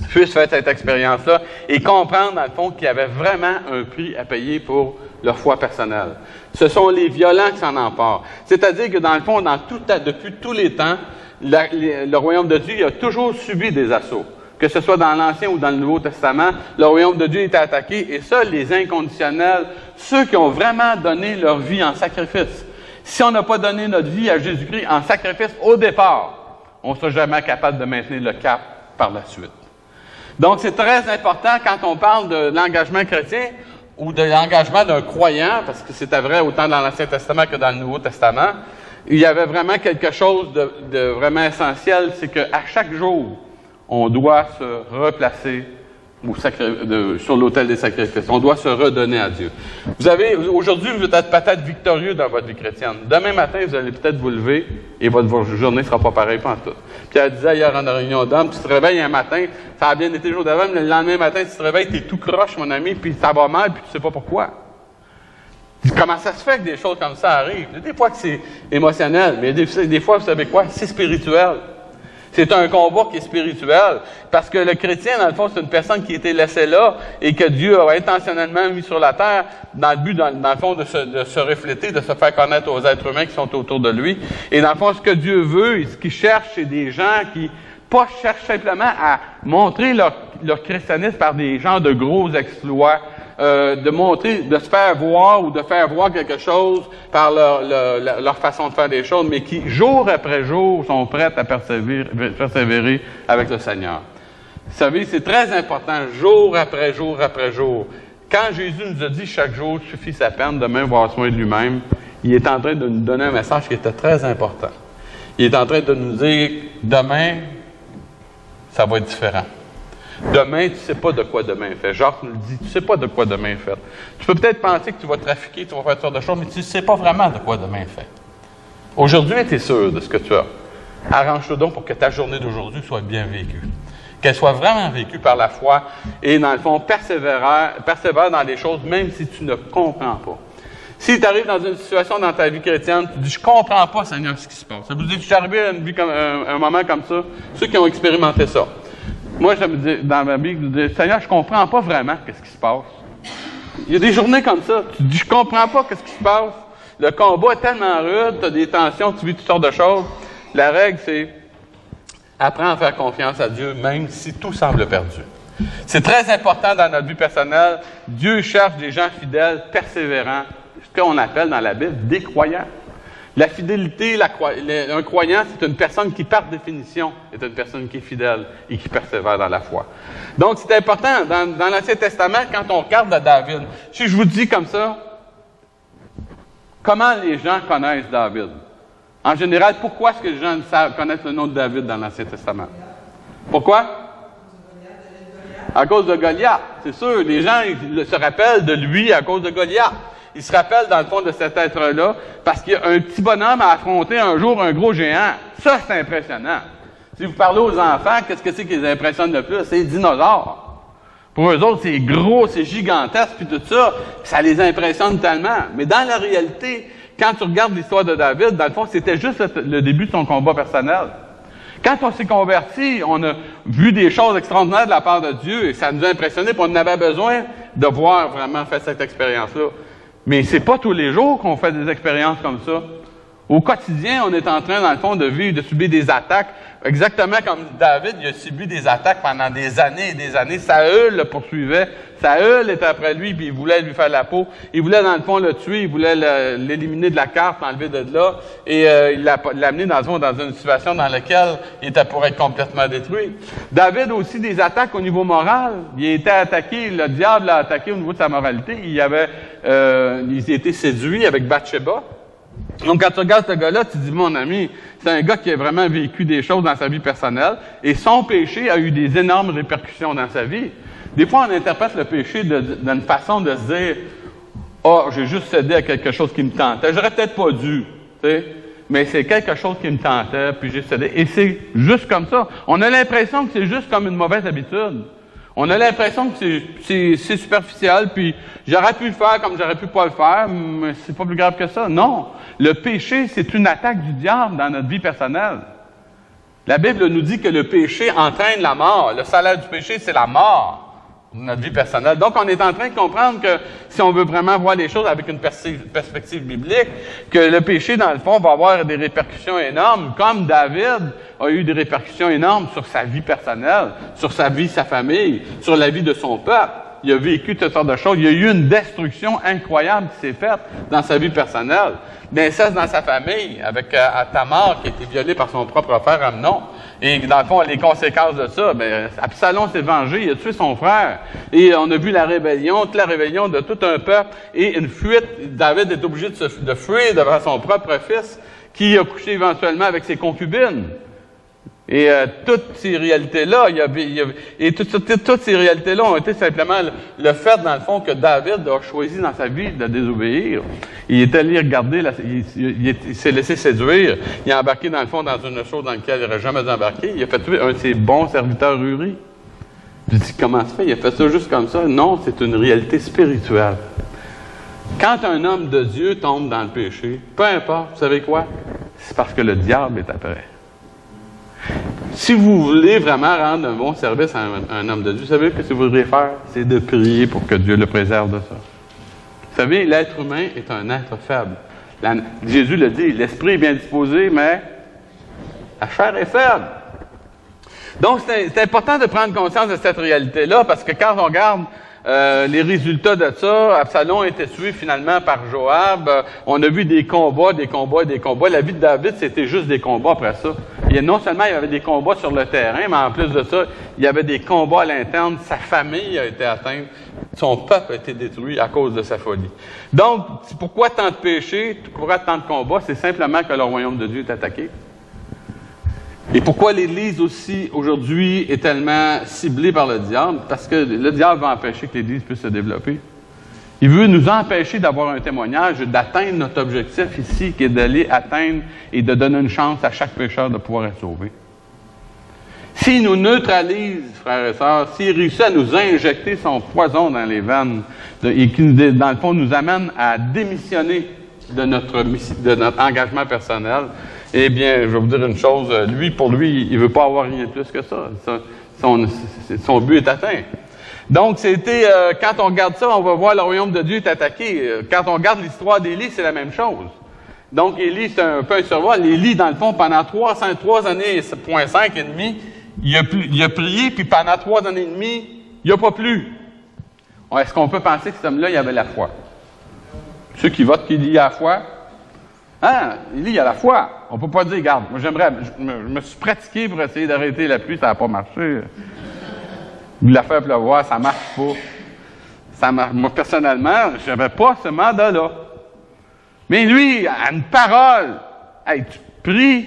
puissent faire cette expérience-là et comprendre, dans le fond, qu'il y avait vraiment un prix à payer pour leur foi personnelle. Ce sont les violents qui s'en emparent. C'est-à-dire que, dans le fond, depuis tous les temps, le royaume de Dieu a toujours subi des assauts. Que ce soit dans l'Ancien ou dans le Nouveau Testament, le royaume de Dieu était attaqué, et ça, les inconditionnels, ceux qui ont vraiment donné leur vie en sacrifice. Si on n'a pas donné notre vie à Jésus-Christ en sacrifice au départ, on ne sera jamais capable de maintenir le cap par la suite. Donc, c'est très important quand on parle de l'engagement chrétien ou de l'engagement d'un croyant, parce que c'était vrai autant dans l'Ancien Testament que dans le Nouveau Testament, il y avait vraiment quelque chose de vraiment essentiel, c'est qu'à chaque jour, on doit se replacer sur l'autel des sacrifices. On doit se redonner à Dieu. Aujourd'hui, vous êtes peut-être victorieux dans votre vie chrétienne. Demain matin, vous allez peut-être vous lever et votre journée ne sera pas pareille pantoute. Pierre disait hier en réunion d'hommes, tu te réveilles un matin, ça a bien été le jour d'avant, mais le lendemain matin, tu te réveilles, tu es tout croche, mon ami, puis ça va mal, puis tu sais pas pourquoi. Comment ça se fait que des choses comme ça arrivent? Des fois que c'est émotionnel, mais des fois, vous savez quoi? C'est spirituel. C'est un combat qui est spirituel, parce que le chrétien, dans le fond, c'est une personne qui a été laissée là et que Dieu a intentionnellement mis sur la terre dans le but, dans le fond, de se refléter, de se faire connaître aux êtres humains qui sont autour de lui. Et dans le fond, ce que Dieu veut et ce qu'il cherche, c'est des gens qui pas cherchent simplement à montrer leur christianisme par des genres de gros exploits, de se faire voir ou de faire voir quelque chose par leur façon de faire des choses, mais qui, jour après jour, sont prêts à persévérer avec le Seigneur. Vous savez, c'est très important, jour après jour après jour. Quand Jésus nous a dit chaque jour suffit sa peine, demain va avoir soin de lui-même, il est en train de nous donner un message qui était très important. Il est en train de nous dire, demain, ça va être différent. Demain, tu ne sais pas de quoi demain est fait. Jacques nous le dit, tu ne sais pas de quoi demain est fait. Tu peux peut-être penser que tu vas trafiquer, tu vas faire toutes sortes de choses, mais tu ne sais pas vraiment de quoi demain est fait. Aujourd'hui, tu es sûr de ce que tu as. Arrange-toi donc pour que ta journée d'aujourd'hui soit bien vécue. Qu'elle soit vraiment vécue par la foi et, dans le fond, persévère dans les choses, même si tu ne comprends pas. Si tu arrives dans une situation dans ta vie chrétienne, tu dis « Je ne comprends pas, Seigneur, ce qui se passe. » Ça vous dit que je suis arrivé à un moment comme ça, ceux qui ont expérimenté ça. Moi, je me dis, dans ma vie, je me dis, Seigneur, je ne comprends pas vraiment qu'est-ce qui se passe. Il y a des journées comme ça. Tu te dis, je ne comprends pas qu'est-ce qui se passe. Le combat est tellement rude, tu as des tensions, tu vis toutes sortes de choses. La règle, c'est apprends à faire confiance à Dieu, même si tout semble perdu. C'est très important dans notre vie personnelle. Dieu cherche des gens fidèles, persévérants, ce qu'on appelle dans la Bible des croyants. La fidélité, un croyant, c'est une personne qui, par définition, est une personne qui est fidèle et qui persévère dans la foi. Donc, c'est important. Dans l'Ancien Testament, quand on regarde David, si je vous dis comme ça, comment les gens connaissent David? En général, pourquoi est-ce que les gens connaissent le nom de David dans l'Ancien Testament? Pourquoi? À cause de Goliath, c'est sûr. Les gens se rappellent de lui à cause de Goliath. Il se rappelle, dans le fond, de cet être-là, parce qu'il y a un petit bonhomme à affronter un jour un gros géant. Ça, c'est impressionnant. Si vous parlez aux enfants, qu'est-ce que c'est qui les impressionne le plus? C'est les dinosaures. Pour eux autres, c'est gros, c'est gigantesque, puis tout ça, ça les impressionne tellement. Mais dans la réalité, quand tu regardes l'histoire de David, dans le fond, c'était juste le début de son combat personnel. Quand on s'est converti, on a vu des choses extraordinaires de la part de Dieu, et ça nous a impressionnés, puis on avait besoin de voir vraiment faire cette expérience-là. Mais c'est pas tous les jours qu'on fait des expériences comme ça. Au quotidien, on est en train, dans le fond, de subir des attaques. Exactement comme David, il a subi des attaques pendant des années et des années. Saül le poursuivait. Saül était après lui, puis il voulait lui faire la peau. Il voulait, dans le fond, le tuer. Il voulait l'éliminer de la carte, l'enlever de là. Et il l'a amené, dans le fond, dans une situation dans laquelle il était pour être complètement détruit. David a aussi des attaques au niveau moral. Il a été attaqué, le diable l'a attaqué au niveau de sa moralité. Il a été séduit avec Bathsheba. Donc, quand tu regardes ce gars-là, tu dis, mon ami, c'est un gars qui a vraiment vécu des choses dans sa vie personnelle et son péché a eu des énormes répercussions dans sa vie. Des fois, on interprète le péché d'une façon de se dire, « Ah, j'ai juste cédé à quelque chose qui me tentait. J'aurais peut-être pas dû. » mais c'est quelque chose qui me tentait, puis j'ai cédé. Et c'est juste comme ça. On a l'impression que c'est juste comme une mauvaise habitude. On a l'impression que c'est superficiel, puis j'aurais pu le faire comme j'aurais pu pas le faire, mais c'est pas plus grave que ça. Non. Le péché, c'est une attaque du diable dans notre vie personnelle. La Bible nous dit que le péché entraîne la mort. Le salaire du péché, c'est la mort de notre vie personnelle. Donc, on est en train de comprendre que si on veut vraiment voir les choses avec une perspective biblique, que le péché, dans le fond, va avoir des répercussions énormes, comme David a eu des répercussions énormes sur sa vie personnelle, sur sa vie, sa famille, sur la vie de son peuple. Il a vécu toutes sortes de choses. Il y a eu une destruction incroyable qui s'est faite dans sa vie personnelle. L'inceste dans sa famille, avec Tamar qui a été violée par son propre frère Amnon. Et dans le fond, les conséquences de ça, Absalom s'est vengé, il a tué son frère. Et on a vu la rébellion, toute la rébellion de tout un peuple, et une fuite. David est obligé de fuir devant son propre fils, qui a couché éventuellement avec ses concubines. Et toutes ces réalités-là, toutes ces réalités-là ont été simplement le fait, dans le fond, que David a choisi dans sa vie de désobéir. Il est allé regarder, il s'est laissé séduire, il a embarqué, dans le fond, dans une chose dans laquelle il n'aurait jamais dû embarquer. Il a fait tuer un de ses bons serviteurs Uri. Je dis, comment ça se fait? Il a fait ça juste comme ça? Non, c'est une réalité spirituelle. Quand un homme de Dieu tombe dans le péché, peu importe, vous savez quoi? C'est parce que le diable est après. Si vous voulez vraiment rendre un bon service à un homme de Dieu, vous savez ce que vous devriez faire? C'est de prier pour que Dieu le préserve de ça. Vous savez, l'être humain est un être faible. Jésus le dit, l'esprit est bien disposé, mais la chair est faible. Donc, c'est important de prendre conscience de cette réalité-là, parce que quand on regarde les résultats de ça, Absalom a été tué finalement par Joab. On a vu des combats. La vie de David, c'était juste des combats après ça. Et non seulement il y avait des combats sur le terrain, mais en plus de ça, il y avait des combats à l'interne. Sa famille a été atteinte. Son peuple a été détruit à cause de sa folie. Donc, pourquoi tant de péchés, pourquoi tant de combats? C'est simplement que le royaume de Dieu est attaqué. Et pourquoi l'Église aussi, aujourd'hui, est tellement ciblée par le diable? Parce que le diable va empêcher que l'Église puisse se développer. Il veut nous empêcher d'avoir un témoignage, d'atteindre notre objectif ici, qui est d'aller atteindre et de donner une chance à chaque pécheur de pouvoir être sauvé. S'il nous neutralise, frères et sœurs, s'il réussit à nous injecter son poison dans les veines, et qui, dans le fond, nous amène à démissionner de notre engagement personnel, eh bien, je vais vous dire une chose, pour lui, il ne veut pas avoir rien de plus que ça. Son but est atteint. Donc, quand on regarde ça, on va voir le royaume de Dieu est attaqué. Quand on regarde l'histoire d'Élie, c'est la même chose. Donc, Élie, c'est un peu un survol. Élie, dans le fond, pendant 3 années, 5 et demi, il a prié, puis pendant 3 années et demie, il n'a pas plu. Est-ce qu'on peut penser que cet homme-là, il avait la foi? Ceux qui votent qu'il y a la foi, Élie a la foi. On ne peut pas dire, regarde, moi je me suis pratiqué pour essayer d'arrêter la pluie, ça n'a pas marché. La faire pleuvoir, ça ne marche pas. Moi, personnellement, je n'avais pas ce mandat-là. Mais lui, à une parole, hey, tu pries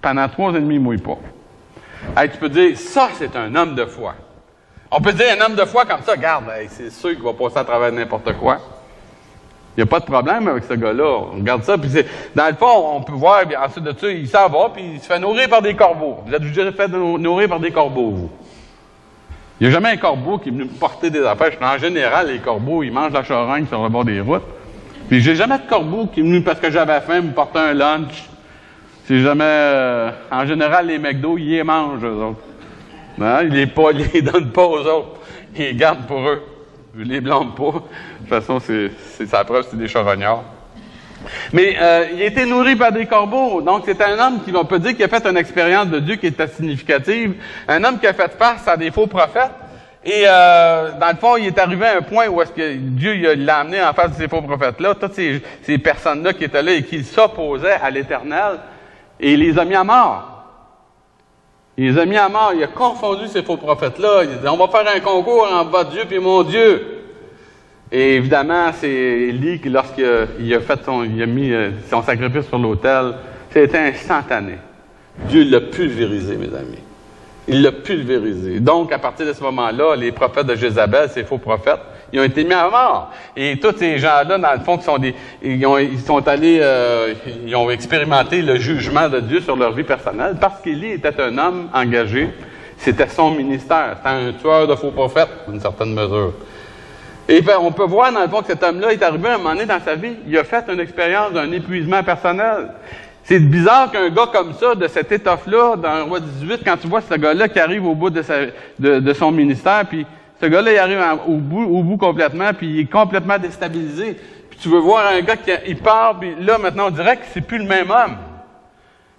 pendant 3 ans et demi, il ne mouille pas. Hey, tu peux dire, ça, c'est un homme de foi. On peut dire un homme de foi comme ça, regarde, hey, c'est sûr qu'il va passer à travers n'importe quoi. Il n'y a pas de problème avec ce gars-là. On regarde ça, puis dans le fond, on peut voir, puis ensuite de ça, il s'en va, puis il se fait nourrir par des corbeaux. Vous êtes déjà fait nourrir par des corbeaux, vous. Il n'y a jamais un corbeau qui est venu me porter des affaires. En général, les corbeaux, ils mangent la charogne sur le bord des routes. Puis j'ai jamais de corbeau qui est venu parce que j'avais faim me porter un lunch. C'est jamais... en général, les McDo, ils les mangent, eux autres. Non, ils les donnent pas aux autres. Ils les gardent pour eux. Ils les blâment pas. De toute façon, c'est sa preuve, c'est des charognards. Mais il a été nourri par des corbeaux. Donc, c'est un homme on peut dire, qui a fait une expérience de Dieu qui était significative. Un homme qui a fait face à des faux prophètes. Et dans le fond, il est arrivé à un point où est-ce que Dieu l'a amené en face de ces faux prophètes-là, toutes ces personnes-là qui étaient là et qui s'opposaient à l'Éternel, et il les a mis à mort. Il les a mis à mort. Il a confondu ces faux prophètes-là. Il a dit, on va faire un concours entre votre Dieu et mon Dieu. Et évidemment, c'est Élie qui, lorsqu'il a mis son sacrifice sur l'autel, c'était instantané. Dieu l'a pulvérisé, mes amis. Il l'a pulvérisé. Donc, à partir de ce moment-là, les prophètes de Jézabel, ces faux prophètes, ils ont été mis à mort. Et tous ces gens-là, dans le fond, ils sont allés, ils ont expérimenté le jugement de Dieu sur leur vie personnelle parce qu'Élie était un homme engagé. C'était son ministère. C'était un tueur de faux prophètes, d'une certaine mesure. Et bien, on peut voir, dans le fond, que cet homme-là est arrivé à un moment donné dans sa vie. Il a fait une expérience d'un épuisement personnel. C'est bizarre qu'un gars comme ça, de cette étoffe-là, dans un roi 18, quand tu vois ce gars-là qui arrive au bout de son ministère, puis ce gars-là, il arrive au bout complètement, puis il est complètement déstabilisé. Puis tu veux voir un gars qui part, puis là, maintenant, on dirait que c'est plus le même homme.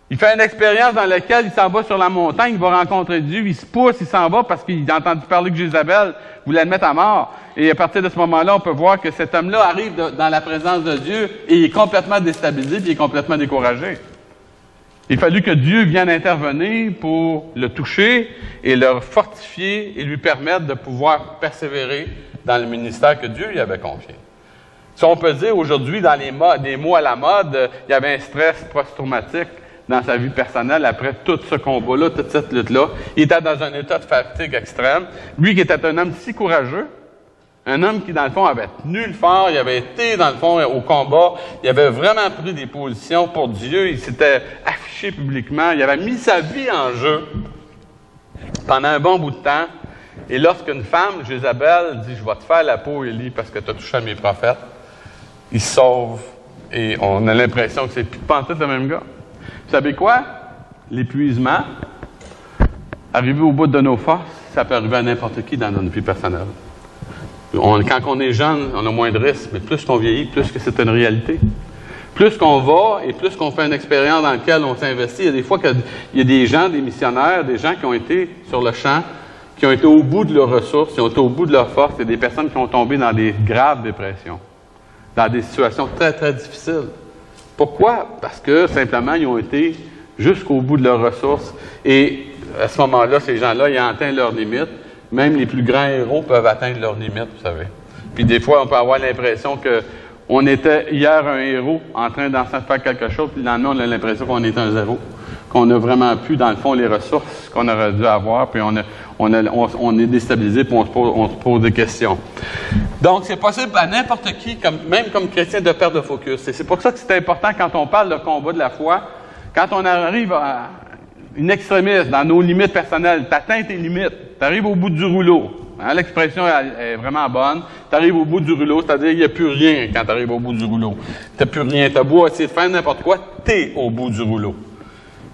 Il fait une expérience dans laquelle il s'en va sur la montagne, il va rencontrer Dieu, il se pousse, il s'en va parce qu'il a entendu parler que Jézabel voulait le mettre à mort. Et à partir de ce moment-là, on peut voir que cet homme-là arrive dans la présence de Dieu et il est complètement déstabilisé, puis il est complètement découragé. Il a fallu que Dieu vienne intervenir pour le toucher et le fortifier et lui permettre de pouvoir persévérer dans le ministère que Dieu lui avait confié. Si on peut dire aujourd'hui, dans les mots à la mode, il y avait un stress post-traumatique dans sa vie personnelle après tout ce combat-là, toute cette lutte-là. Il était dans un état de fatigue extrême. Lui qui était un homme si courageux, un homme qui, dans le fond, avait tenu le fort, il avait été, dans le fond, au combat, il avait vraiment pris des positions pour Dieu, il s'était affiché publiquement, il avait mis sa vie en jeu pendant un bon bout de temps. Et lorsqu'une femme, Jézabel, dit « Je vais te faire la peau, Élie, parce que tu as touché à mes prophètes », il se sauve et on a l'impression que c'est plus pas en tout le même gars. Vous savez quoi? L'épuisement, arriver au bout de nos forces, ça peut arriver à n'importe qui dans notre vie personnelle. Quand on est jeune, on a moins de risques, mais plus qu'on vieillit, plus que c'est une réalité. Plus qu'on va et plus qu'on fait une expérience dans laquelle on s'investit, il y a des fois qu'il y a des gens, des missionnaires, des gens qui ont été sur le champ, qui ont été au bout de leurs ressources, qui ont été au bout de leurs forces, et des personnes qui ont tombé dans des graves dépressions, dans des situations très, très difficiles. Pourquoi? Parce que, simplement, ils ont été jusqu'au bout de leurs ressources. Et à ce moment-là, ces gens-là, ils ont atteint leurs limites. Même les plus grands héros peuvent atteindre leurs limites, vous savez. Puis des fois, on peut avoir l'impression qu'on était hier un héros en train d'en faire quelque chose, puis le lendemain, on a l'impression qu'on est un zéro. Qu'on n'a vraiment plus, dans le fond, les ressources qu'on aurait dû avoir, puis on est déstabilisé, puis on se pose des questions. Donc, c'est possible à n'importe qui, même comme chrétien, de perdre le focus. Et c'est pour ça que c'est important, quand on parle de combat de la foi, quand on arrive à une extrémiste dans nos limites personnelles, tu atteins tes limites, tu arrives au bout du rouleau. Hein, l'expression est vraiment bonne. Tu arrives au bout du rouleau, c'est-à-dire qu'il n'y a plus rien quand tu arrives au bout du rouleau. Tu n'as plus rien. Tu as beau essayer de faire n'importe quoi, tu es au bout du rouleau.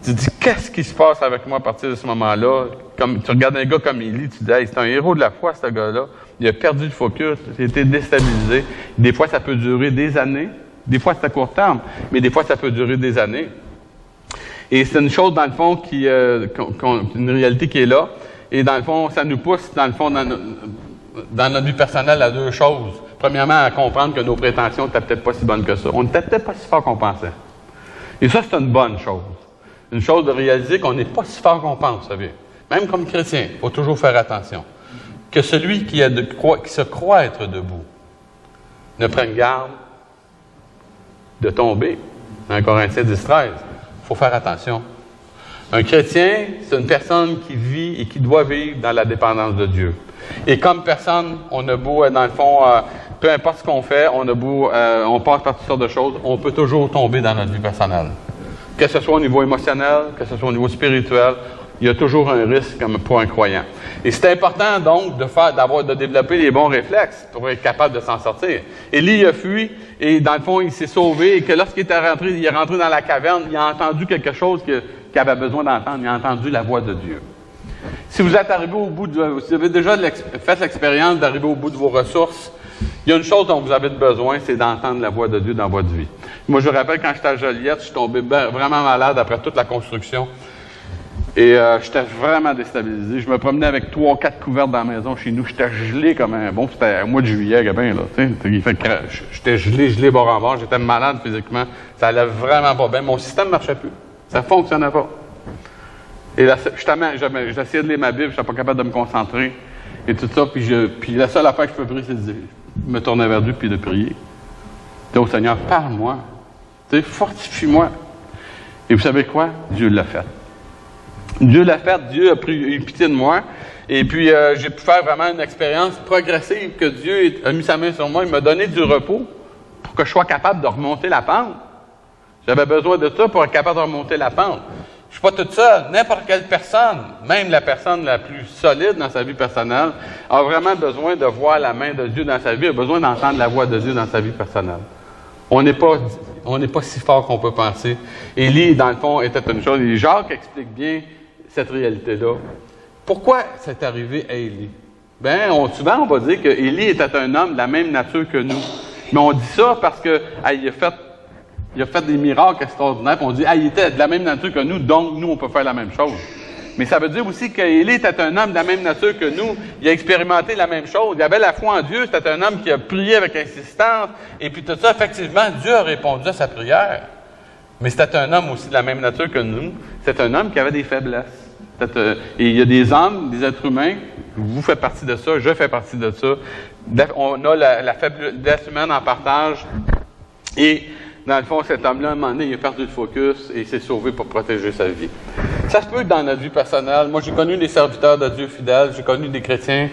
Tu te dis, qu'est-ce qui se passe avec moi à partir de ce moment-là? Comme tu regardes un gars comme Élie, tu te dis, hey, c'est un héros de la foi, ce gars-là. Il a perdu le focus, il a été déstabilisé. Des fois, ça peut durer des années. Des fois, c'est à court terme, mais des fois, ça peut durer des années. Et c'est une chose, dans le fond, une réalité qui est là. Et dans le fond, ça nous pousse, dans le fond, dans notre vie personnelle, à deux choses. Premièrement, à comprendre que nos prétentions n'étaient peut-être pas si bonnes que ça. On n'était peut-être pas si fort qu'on pensait. Et ça, c'est une bonne chose. Une chose de réaliser qu'on n'est pas si fort qu'on pense, vous savez. Même comme chrétien, il faut toujours faire attention. Que celui qui se croit être debout ne prenne garde de tomber. Dans Corinthiens 10-13, il faut faire attention. Un chrétien, c'est une personne qui vit et qui doit vivre dans la dépendance de Dieu. Et comme personne, on a beau, dans le fond, peu importe ce qu'on fait, on passe par toutes sortes de choses, on peut toujours tomber dans notre vie personnelle. Que ce soit au niveau émotionnel, que ce soit au niveau spirituel, il y a toujours un risque comme pour un croyant. Et c'est important donc de développer les bons réflexes pour être capable de s'en sortir. Élie a fui et dans le fond il s'est sauvé et que lorsqu'il est rentré dans la caverne, il a entendu quelque chose qu'il avait besoin d'entendre. Il a entendu la voix de Dieu. Si vous êtes arrivé au bout vous avez déjà fait l'expérience d'arriver au bout de vos ressources, il y a une chose dont vous avez besoin, c'est d'entendre la voix de Dieu dans votre vie. Moi, je me rappelle quand j'étais à Joliette, je suis tombé vraiment malade après toute la construction. Et j'étais vraiment déstabilisé. Je me promenais avec 3 ou 4 couvertes dans la maison chez nous. J'étais gelé comme un bon. C'était au mois de juillet, ben, là. J'étais gelé bord en bord. J'étais malade physiquement. Ça allait vraiment pas bien. Mon système ne marchait plus. Ça ne fonctionnait pas. Et là, j'essayais de lire ma Bible. Je n'étais pas capable de me concentrer. Et tout ça. Puis la seule affaire que je faisais, c'est de me tourner vers Dieu puis de prier. Dire au Seigneur, parle-moi. Fortifie-moi. Et vous savez quoi? Dieu l'a fait. Dieu l'a fait, Dieu a eu pitié de moi. Et puis, j'ai pu faire vraiment une expérience progressive que Dieu a mis sa main sur moi. Il m'a donné du repos pour que je sois capable de remonter la pente. J'avais besoin de ça pour être capable de remonter la pente. Je ne suis pas toute seule. N'importe quelle personne, même la personne la plus solide dans sa vie personnelle, a vraiment besoin de voir la main de Dieu dans sa vie, a besoin d'entendre la voix de Dieu dans sa vie personnelle. On n'est pas si fort qu'on peut penser. Élie, dans le fond, était une chose. Et Jacques explique bien cette réalité-là. Pourquoi c'est arrivé à Élie? Bien, souvent, on va dire qu'Élie était un homme de la même nature que nous. Mais on dit ça parce que il a fait des miracles extraordinaires. On dit, il était de la même nature que nous, donc nous, on peut faire la même chose. Mais ça veut dire aussi qu'Élie était un homme de la même nature que nous. Il a expérimenté la même chose. Il avait la foi en Dieu. C'était un homme qui a prié avec insistance. Et puis tout ça, effectivement, Dieu a répondu à sa prière. Mais c'était un homme aussi de la même nature que nous. C'est un homme qui avait des faiblesses. Et il y a des hommes, des êtres humains, vous faites partie de ça, je fais partie de ça. On a la faiblesse humaine en partage. Et dans le fond, cet homme-là, à un moment donné, il a perdu le focus et il s'est sauvé pour protéger sa vie. Ça se peut dans notre vie personnelle. Moi, j'ai connu des serviteurs de Dieu fidèles, j'ai connu des chrétiens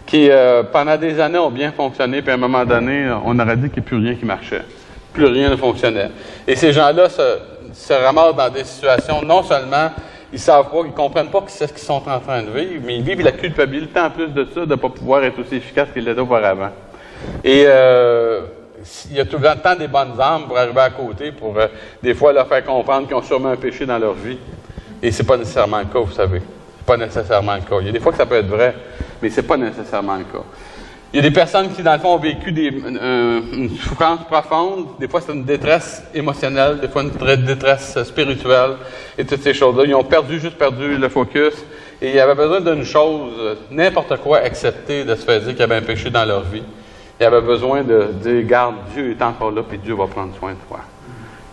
qui, pendant des années, ont bien fonctionné, puis à un moment donné, on aurait dit qu'il n'y a plus rien qui marchait. Plus rien ne fonctionnait. Et ces gens-là se ramassent dans des situations, non seulement ils savent pas, ils comprennent pas ce qu'ils sont en train de vivre, mais ils vivent la culpabilité en plus de ça, de ne pas pouvoir être aussi efficace qu'ils l'étaient auparavant. Et il y a tout le temps des bonnes âmes pour arriver à côté, pour des fois leur faire comprendre qu'ils ont sûrement un péché dans leur vie. Et c'est pas nécessairement le cas, vous savez. C'est pas nécessairement le cas. Il y a des fois que ça peut être vrai, mais c'est pas nécessairement le cas. Il y a des personnes qui, dans le fond, ont vécu une souffrance profonde. Des fois, c'est une détresse émotionnelle, des fois une détresse spirituelle et toutes ces choses-là. Ils ont juste perdu le focus. Et ils avaient besoin d'une chose, n'importe quoi, excepté de se faire dire qu'il y avait un péché dans leur vie. Ils avaient besoin de dire, garde, Dieu est encore là, puis Dieu va prendre soin de toi.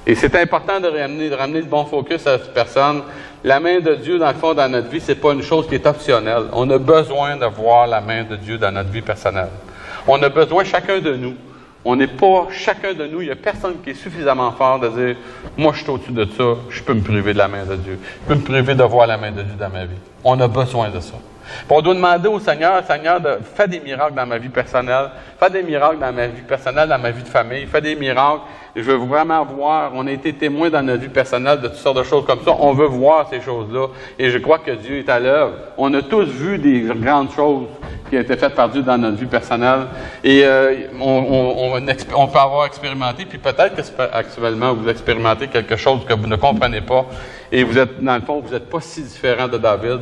Et c'est important de ramener le bon focus à cette personne. La main de Dieu, dans le fond, dans notre vie, c'est pas une chose qui est optionnelle. On a besoin de voir la main de Dieu dans notre vie personnelle. On a besoin, chacun de nous. On n'est pas, chacun de nous, il n'y a personne qui est suffisamment fort de dire, moi, je suis au-dessus de ça, je peux me priver de la main de Dieu. Je peux me priver de voir la main de Dieu dans ma vie. On a besoin de ça. Puis on doit demander au Seigneur, fais des miracles dans ma vie personnelle, fais des miracles dans ma vie personnelle, dans ma vie de famille, fais des miracles. Je veux vraiment voir, on a été témoins dans notre vie personnelle de toutes sortes de choses comme ça, on veut voir ces choses-là, et je crois que Dieu est à l'œuvre. On a tous vu des grandes choses qui ont été faites par Dieu dans notre vie personnelle, et on peut avoir expérimenté, puis peut-être qu'actuellement vous expérimentez quelque chose que vous ne comprenez pas, et vous êtes, dans le fond, vous n'êtes pas si différent de David,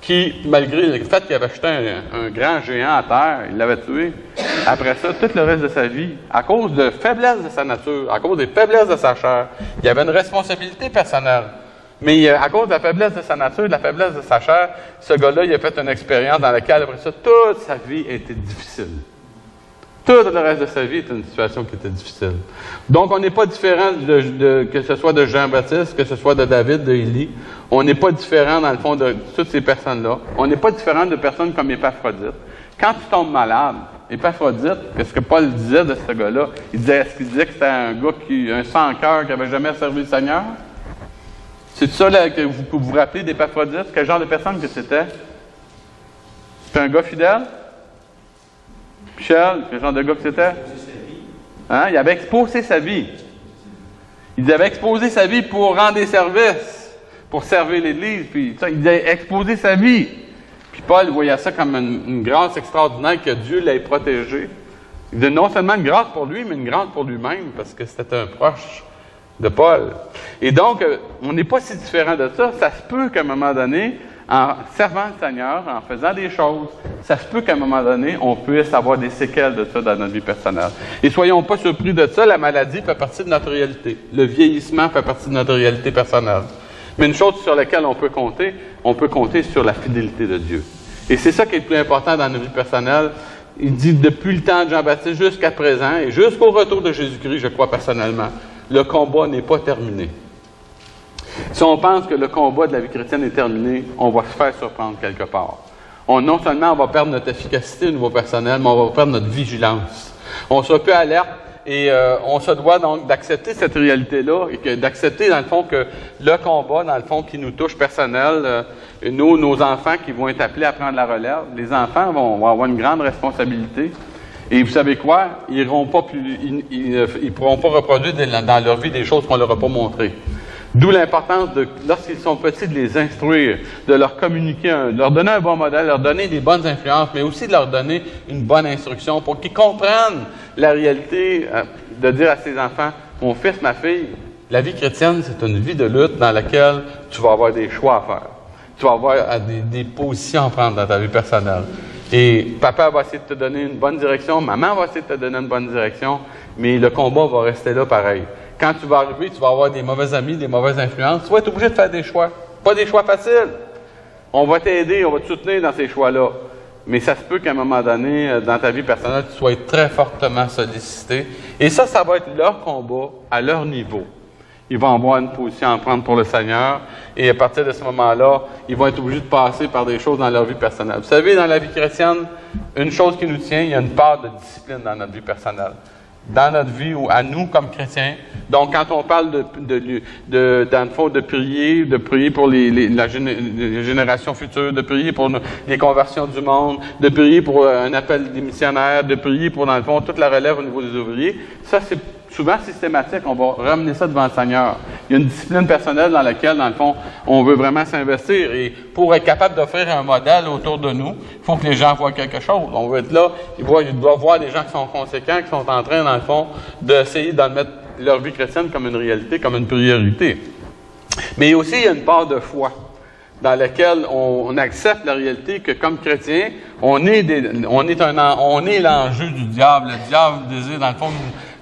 qui, malgré le fait qu'il avait jeté un grand géant à terre, il l'avait tué, après ça, tout le reste de sa vie, à cause de faiblesse de sa nature, à cause des faiblesses de sa chair, il avait une responsabilité personnelle. Mais à cause de la faiblesse de sa nature, de la faiblesse de sa chair, ce gars-là, il a fait une expérience dans laquelle, après ça, toute sa vie a été difficile. Tout le reste de sa vie était une situation qui était difficile. Donc, on n'est pas différent que ce soit de Jean-Baptiste, que ce soit de David, de Élie. On n'est pas différent, dans le fond, de toutes ces personnes-là. On n'est pas différent de personnes comme Épaphrodite. Quand tu tombes malade, Épaphrodite, qu'est-ce que Paul disait de ce gars-là? Est-ce qu'il disait que c'était un gars un sans-cœur qui n'avait jamais servi le Seigneur? C'est ça là, que vous vous rappelez d'Épaphrodite? Quel genre de personne que c'était? C'était un gars fidèle? Michel, quel genre de gars que c'était? Hein? Il avait exposé sa vie. Il avait exposé sa vie pour rendre des services, pour servir l'Église. Puis ça, il avait exposé sa vie. Puis Paul voyait ça comme une grâce extraordinaire que Dieu l'ait protégé. Il disait non seulement une grâce pour lui, mais une grâce pour lui-même, parce que c'était un proche de Paul. Et donc, on n'est pas si différent de ça. Ça se peut qu'à un moment donné, en servant le Seigneur, en faisant des choses, ça se peut qu'à un moment donné, on puisse avoir des séquelles de ça dans notre vie personnelle. Et soyons pas surpris de ça, la maladie fait partie de notre réalité. Le vieillissement fait partie de notre réalité personnelle. Mais une chose sur laquelle on peut compter sur la fidélité de Dieu. Et c'est ça qui est le plus important dans notre vie personnelle. Il dit, depuis le temps de Jean-Baptiste jusqu'à présent, et jusqu'au retour de Jésus-Christ, je crois personnellement, le combat n'est pas terminé. Si on pense que le combat de la vie chrétienne est terminé, on va se faire surprendre quelque part. Non seulement on va perdre notre efficacité au niveau personnel, mais on va perdre notre vigilance. On sera plus alerte Et on se doit donc d'accepter cette réalité-là et d'accepter, dans le fond, que le combat, dans le fond, qui nous touche personnel, nos enfants qui vont être appelés à prendre la relève, les enfants vont avoir une grande responsabilité. Et vous savez quoi? Ils pourront pas reproduire dans leur vie des choses qu'on leur a pas montrées. D'où l'importance, lorsqu'ils sont petits, de les instruire, de leur communiquer, de leur donner un bon modèle, leur donner des bonnes influences, mais aussi de leur donner une bonne instruction pour qu'ils comprennent la réalité, de dire à ses enfants, mon fils, ma fille, la vie chrétienne, c'est une vie de lutte dans laquelle tu vas avoir des choix à faire. Tu vas avoir des positions à prendre dans ta vie personnelle. Et papa va essayer de te donner une bonne direction, maman va essayer de te donner une bonne direction, mais le combat va rester là pareil. Quand tu vas arriver, tu vas avoir des mauvais amis, des mauvaises influences, tu vas être obligé de faire des choix. Pas des choix faciles. On va t'aider, on va te soutenir dans ces choix-là. Mais ça se peut qu'à un moment donné, dans ta vie personnelle, tu sois très fortement sollicité. Et ça va être leur combat à leur niveau. Ils vont avoir une position à prendre pour le Seigneur. Et à partir de ce moment-là, ils vont être obligés de passer par des choses dans leur vie personnelle. Vous savez, dans la vie chrétienne, une chose qui nous tient, il y a une part de discipline dans notre vie personnelle. Dans notre vie ou à nous comme chrétiens. Donc, quand on parle dans le fond, de prier pour la génération future, de prier pour les conversions du monde, de prier pour un appel des missionnaires, de prier pour, dans le fond, toute la relève au niveau des ouvriers, ça, c'est souvent systématique. On va ramener ça devant le Seigneur. Il y a une discipline personnelle dans laquelle, dans le fond, on veut vraiment s'investir. Et pour être capable d'offrir un modèle autour de nous, il faut que les gens voient quelque chose. On veut être là, ils doivent voir des gens qui sont conséquents, qui sont en train, dans le fond, d'essayer d'en mettre leur vie chrétienne comme une réalité, comme une priorité. Mais aussi, il y a une part de foi dans laquelle on accepte la réalité que, comme chrétien, on est l'enjeu du diable. Le diable désire, dans le fond,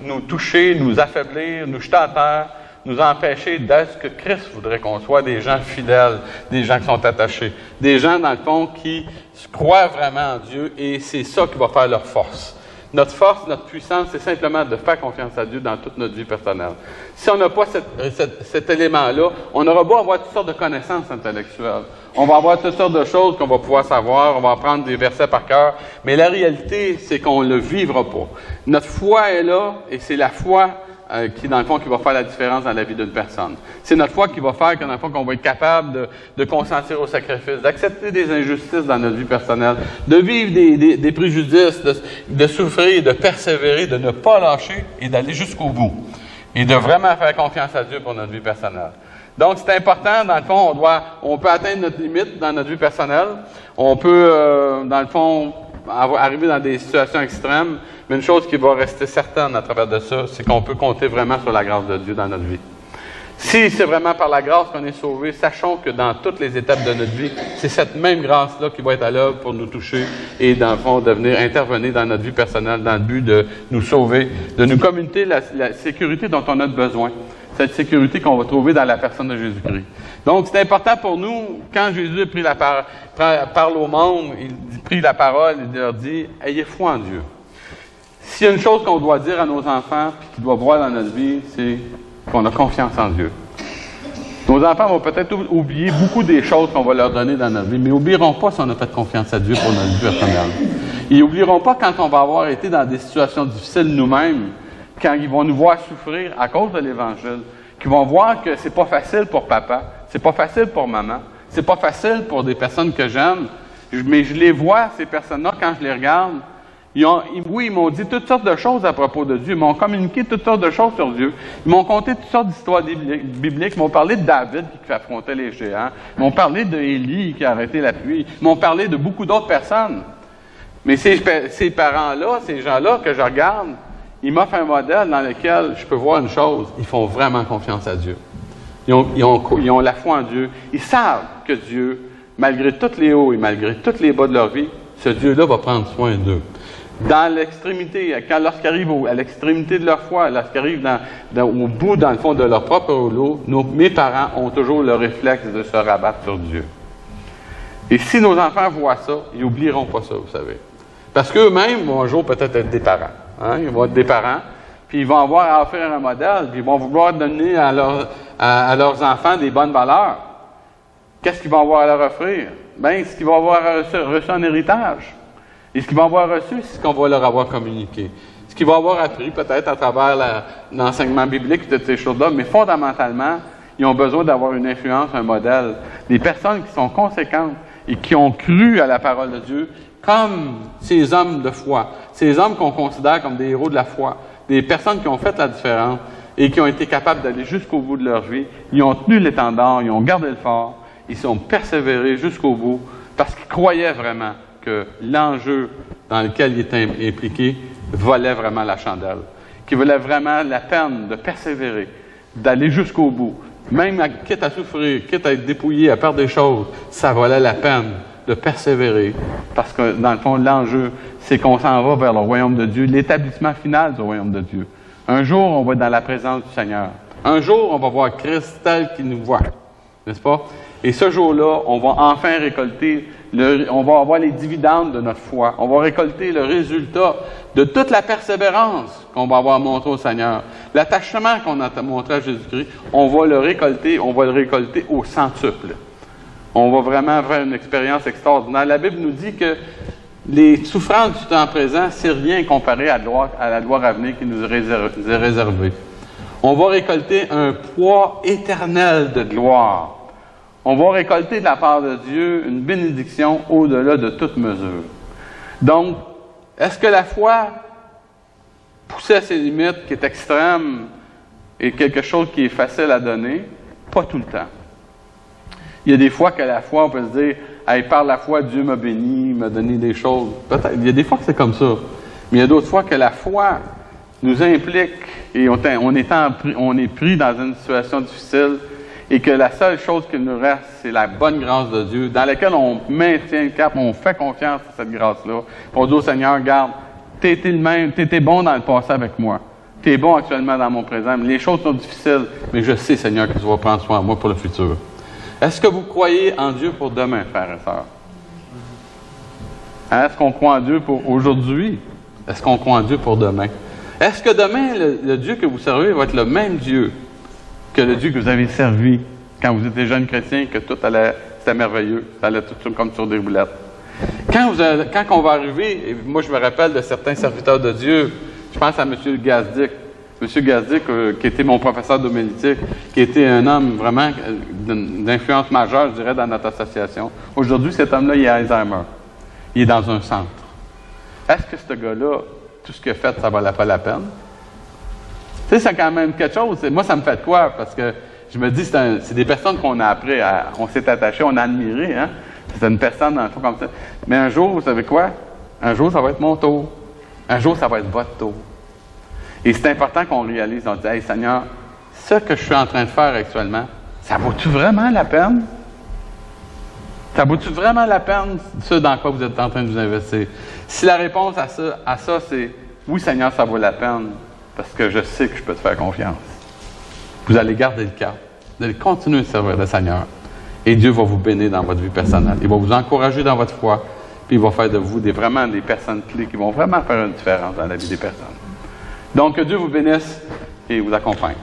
nous toucher, nous affaiblir, nous jeter à terre, nous empêcher d'être ce que Christ voudrait qu'on soit, des gens fidèles, des gens qui sont attachés, des gens, dans le fond, qui croient vraiment en Dieu, et c'est ça qui va faire leur force. Notre force, notre puissance, c'est simplement de faire confiance à Dieu dans toute notre vie personnelle. Si on n'a pas cet élément-là, on aura beau avoir toutes sortes de connaissances intellectuelles. On va avoir toutes sortes de choses qu'on va pouvoir savoir, on va apprendre des versets par cœur, mais la réalité, c'est qu'on ne le vivra pas. Notre foi est là, et c'est la foi qui, dans le fond, qui va faire la différence dans la vie d'une personne. C'est notre foi qui va faire que, dans le fond, qu'on va être capable de consentir au sacrifice, d'accepter des injustices dans notre vie personnelle, de vivre des préjudices, de souffrir, de persévérer, de ne pas lâcher et d'aller jusqu'au bout. Et de vraiment faire confiance à Dieu pour notre vie personnelle. Donc, c'est important, dans le fond, on peut atteindre notre limite dans notre vie personnelle. On peut, dans le fond, arriver dans des situations extrêmes, mais une chose qui va rester certaine à travers de ça, c'est qu'on peut compter vraiment sur la grâce de Dieu dans notre vie. Si c'est vraiment par la grâce qu'on est sauvé, sachons que dans toutes les étapes de notre vie, c'est cette même grâce-là qui va être à l'œuvre pour nous toucher et, dans le fond, de venir intervenir dans notre vie personnelle dans le but de nous sauver, de nous communiquer la sécurité dont on a besoin. Cette sécurité qu'on va trouver dans la personne de Jésus-Christ. Donc, c'est important pour nous, quand Jésus a pris parle au monde, il prit la parole, il leur dit « Ayez foi en Dieu ». S'il y a une chose qu'on doit dire à nos enfants, puis qu'ils doivent voir dans notre vie, c'est qu'on a confiance en Dieu. Nos enfants vont peut-être oublier beaucoup des choses qu'on va leur donner dans notre vie, mais ils n'oublieront pas si on a fait confiance à Dieu pour notre vie personnelle. Ils n'oublieront pas quand on va avoir été dans des situations difficiles nous-mêmes, quand ils vont nous voir souffrir à cause de l'Évangile, qu'ils vont voir que c'est pas facile pour papa, c'est pas facile pour maman, c'est pas facile pour des personnes que j'aime, mais je les vois, ces personnes-là, quand je les regarde, ils m'ont dit toutes sortes de choses à propos de Dieu, ils m'ont communiqué toutes sortes de choses sur Dieu, ils m'ont conté toutes sortes d'histoires bibliques, ils m'ont parlé de David qui affrontait les géants, ils m'ont parlé d'Élie qui a arrêté la pluie, ils m'ont parlé de beaucoup d'autres personnes. Mais ces parents-là, ces gens-là que je regarde, ils m'offrent un modèle dans lequel je peux voir une chose, ils font vraiment confiance à Dieu. Ils ont la foi en Dieu. Ils savent que Dieu, malgré tous les hauts et malgré tous les bas de leur vie, ce Dieu-là va prendre soin d'eux. Dans l'extrémité, lorsqu'ils arrivent à l'extrémité de leur foi, lorsqu'ils arrivent au bout, dans le fond, de leur propre rouleau, mes parents ont toujours le réflexe de se rabattre sur Dieu. Et si nos enfants voient ça, ils n'oublieront pas ça, vous savez. Parce qu'eux-mêmes vont un jour peut-être être des parents. Hein? Ils vont être des parents, puis ils vont avoir à offrir un modèle, puis ils vont vouloir donner à leurs enfants des bonnes valeurs. Qu'est-ce qu'ils vont avoir à leur offrir? Bien, ce qu'ils vont avoir reçu en héritage. Et ce qu'ils vont avoir reçu, c'est ce qu'on va leur avoir communiqué. Ce qu'ils vont avoir appris peut-être à travers l'enseignement biblique, toutes ces choses-là, mais fondamentalement, ils ont besoin d'avoir une influence, un modèle. Des personnes qui sont conséquentes et qui ont cru à la parole de Dieu, comme ces hommes de foi, ces hommes qu'on considère comme des héros de la foi, des personnes qui ont fait la différence et qui ont été capables d'aller jusqu'au bout de leur vie. Ils ont tenu l'étendard, ils ont gardé le fort, ils ont persévéré jusqu'au bout parce qu'ils croyaient vraiment que l'enjeu dans lequel ils étaient impliqués valait vraiment la chandelle, qu'il valait vraiment la peine de persévérer, d'aller jusqu'au bout. Même quitte à souffrir, quitte à être dépouillé, à perdre des choses, ça valait la peine de persévérer. Parce que, dans le fond, l'enjeu, c'est qu'on s'en va vers le royaume de Dieu, l'établissement final du royaume de Dieu. Un jour, on va être dans la présence du Seigneur. Un jour, on va voir Christ tel qu'il nous voit. N'est-ce pas? Et ce jour-là, on va enfin récolter, on va avoir les dividendes de notre foi. On va récolter le résultat de toute la persévérance qu'on va avoir montré au Seigneur. L'attachement qu'on a montré à Jésus-Christ, on va le récolter au centuple. On va vraiment faire une expérience extraordinaire. La Bible nous dit que les souffrances du temps présent, c'est rien comparé à la gloire à venir qui nous est réservée. On va récolter un poids éternel de gloire. On va récolter de la part de Dieu une bénédiction au-delà de toute mesure. Donc, est-ce que la foi poussée à ses limites, qui est extrême, est quelque chose qui est facile à donner? Pas tout le temps. Il y a des fois que la foi, on peut se dire, hey, par la foi, Dieu m'a béni, m'a donné des choses. Peut-être. Il y a des fois que c'est comme ça. Mais il y a d'autres fois que la foi nous implique et on est pris dans une situation difficile et que la seule chose qu'il nous reste, c'est la bonne grâce de Dieu, dans laquelle on maintient le cap, on fait confiance à cette grâce-là. On dit au Seigneur, regarde, tu étais bon dans le passé avec moi. Tu es bon actuellement dans mon présent. Les choses sont difficiles, mais je sais, Seigneur, que tu vas prendre soin de moi pour le futur. Est-ce que vous croyez en Dieu pour demain, frères et sœurs? Est-ce qu'on croit en Dieu pour aujourd'hui? Est-ce qu'on croit en Dieu pour demain? Est-ce que demain, le Dieu que vous servez va être le même Dieu que le Dieu que vous avez servi quand vous étiez jeune chrétien, que tout allait, c'était merveilleux, ça allait tout comme sur des roulettes? Quand on va arriver, et moi je me rappelle de certains serviteurs de Dieu, je pense à M. Gazdic. M. Gazdic, qui était mon professeur d'homilétique, qui était un homme vraiment d'influence majeure, je dirais, dans notre association. Aujourd'hui, cet homme-là, il est à Alzheimer. Il est dans un centre. Est-ce que ce gars-là, tout ce qu'il a fait, ça valait pas la peine? Tu sais, c'est quand même quelque chose. Moi, ça me fait quoi? Parce que je me dis, c'est des personnes qu'on a appris, on s'est attaché, on a admiré. Hein? C'est une personne, dans le fond, comme ça. Mais un jour, vous savez quoi? Un jour, ça va être mon tour. Un jour, ça va être votre tour. Et c'est important qu'on réalise, on dit, hey Seigneur, ce que je suis en train de faire actuellement, ça vaut-tu vraiment la peine? Ça vaut-tu vraiment la peine, ce dans quoi vous êtes en train de vous investir? Si la réponse à ça, c'est oui, Seigneur, ça vaut la peine, parce que je sais que je peux te faire confiance. Vous allez garder le cap. Vous allez continuer de servir le Seigneur. Et Dieu va vous bénir dans votre vie personnelle. Il va vous encourager dans votre foi, puis il va faire de vous vraiment des personnes clés qui vont vraiment faire une différence dans la vie des personnes. Donc, que Dieu vous bénisse et vous accompagne.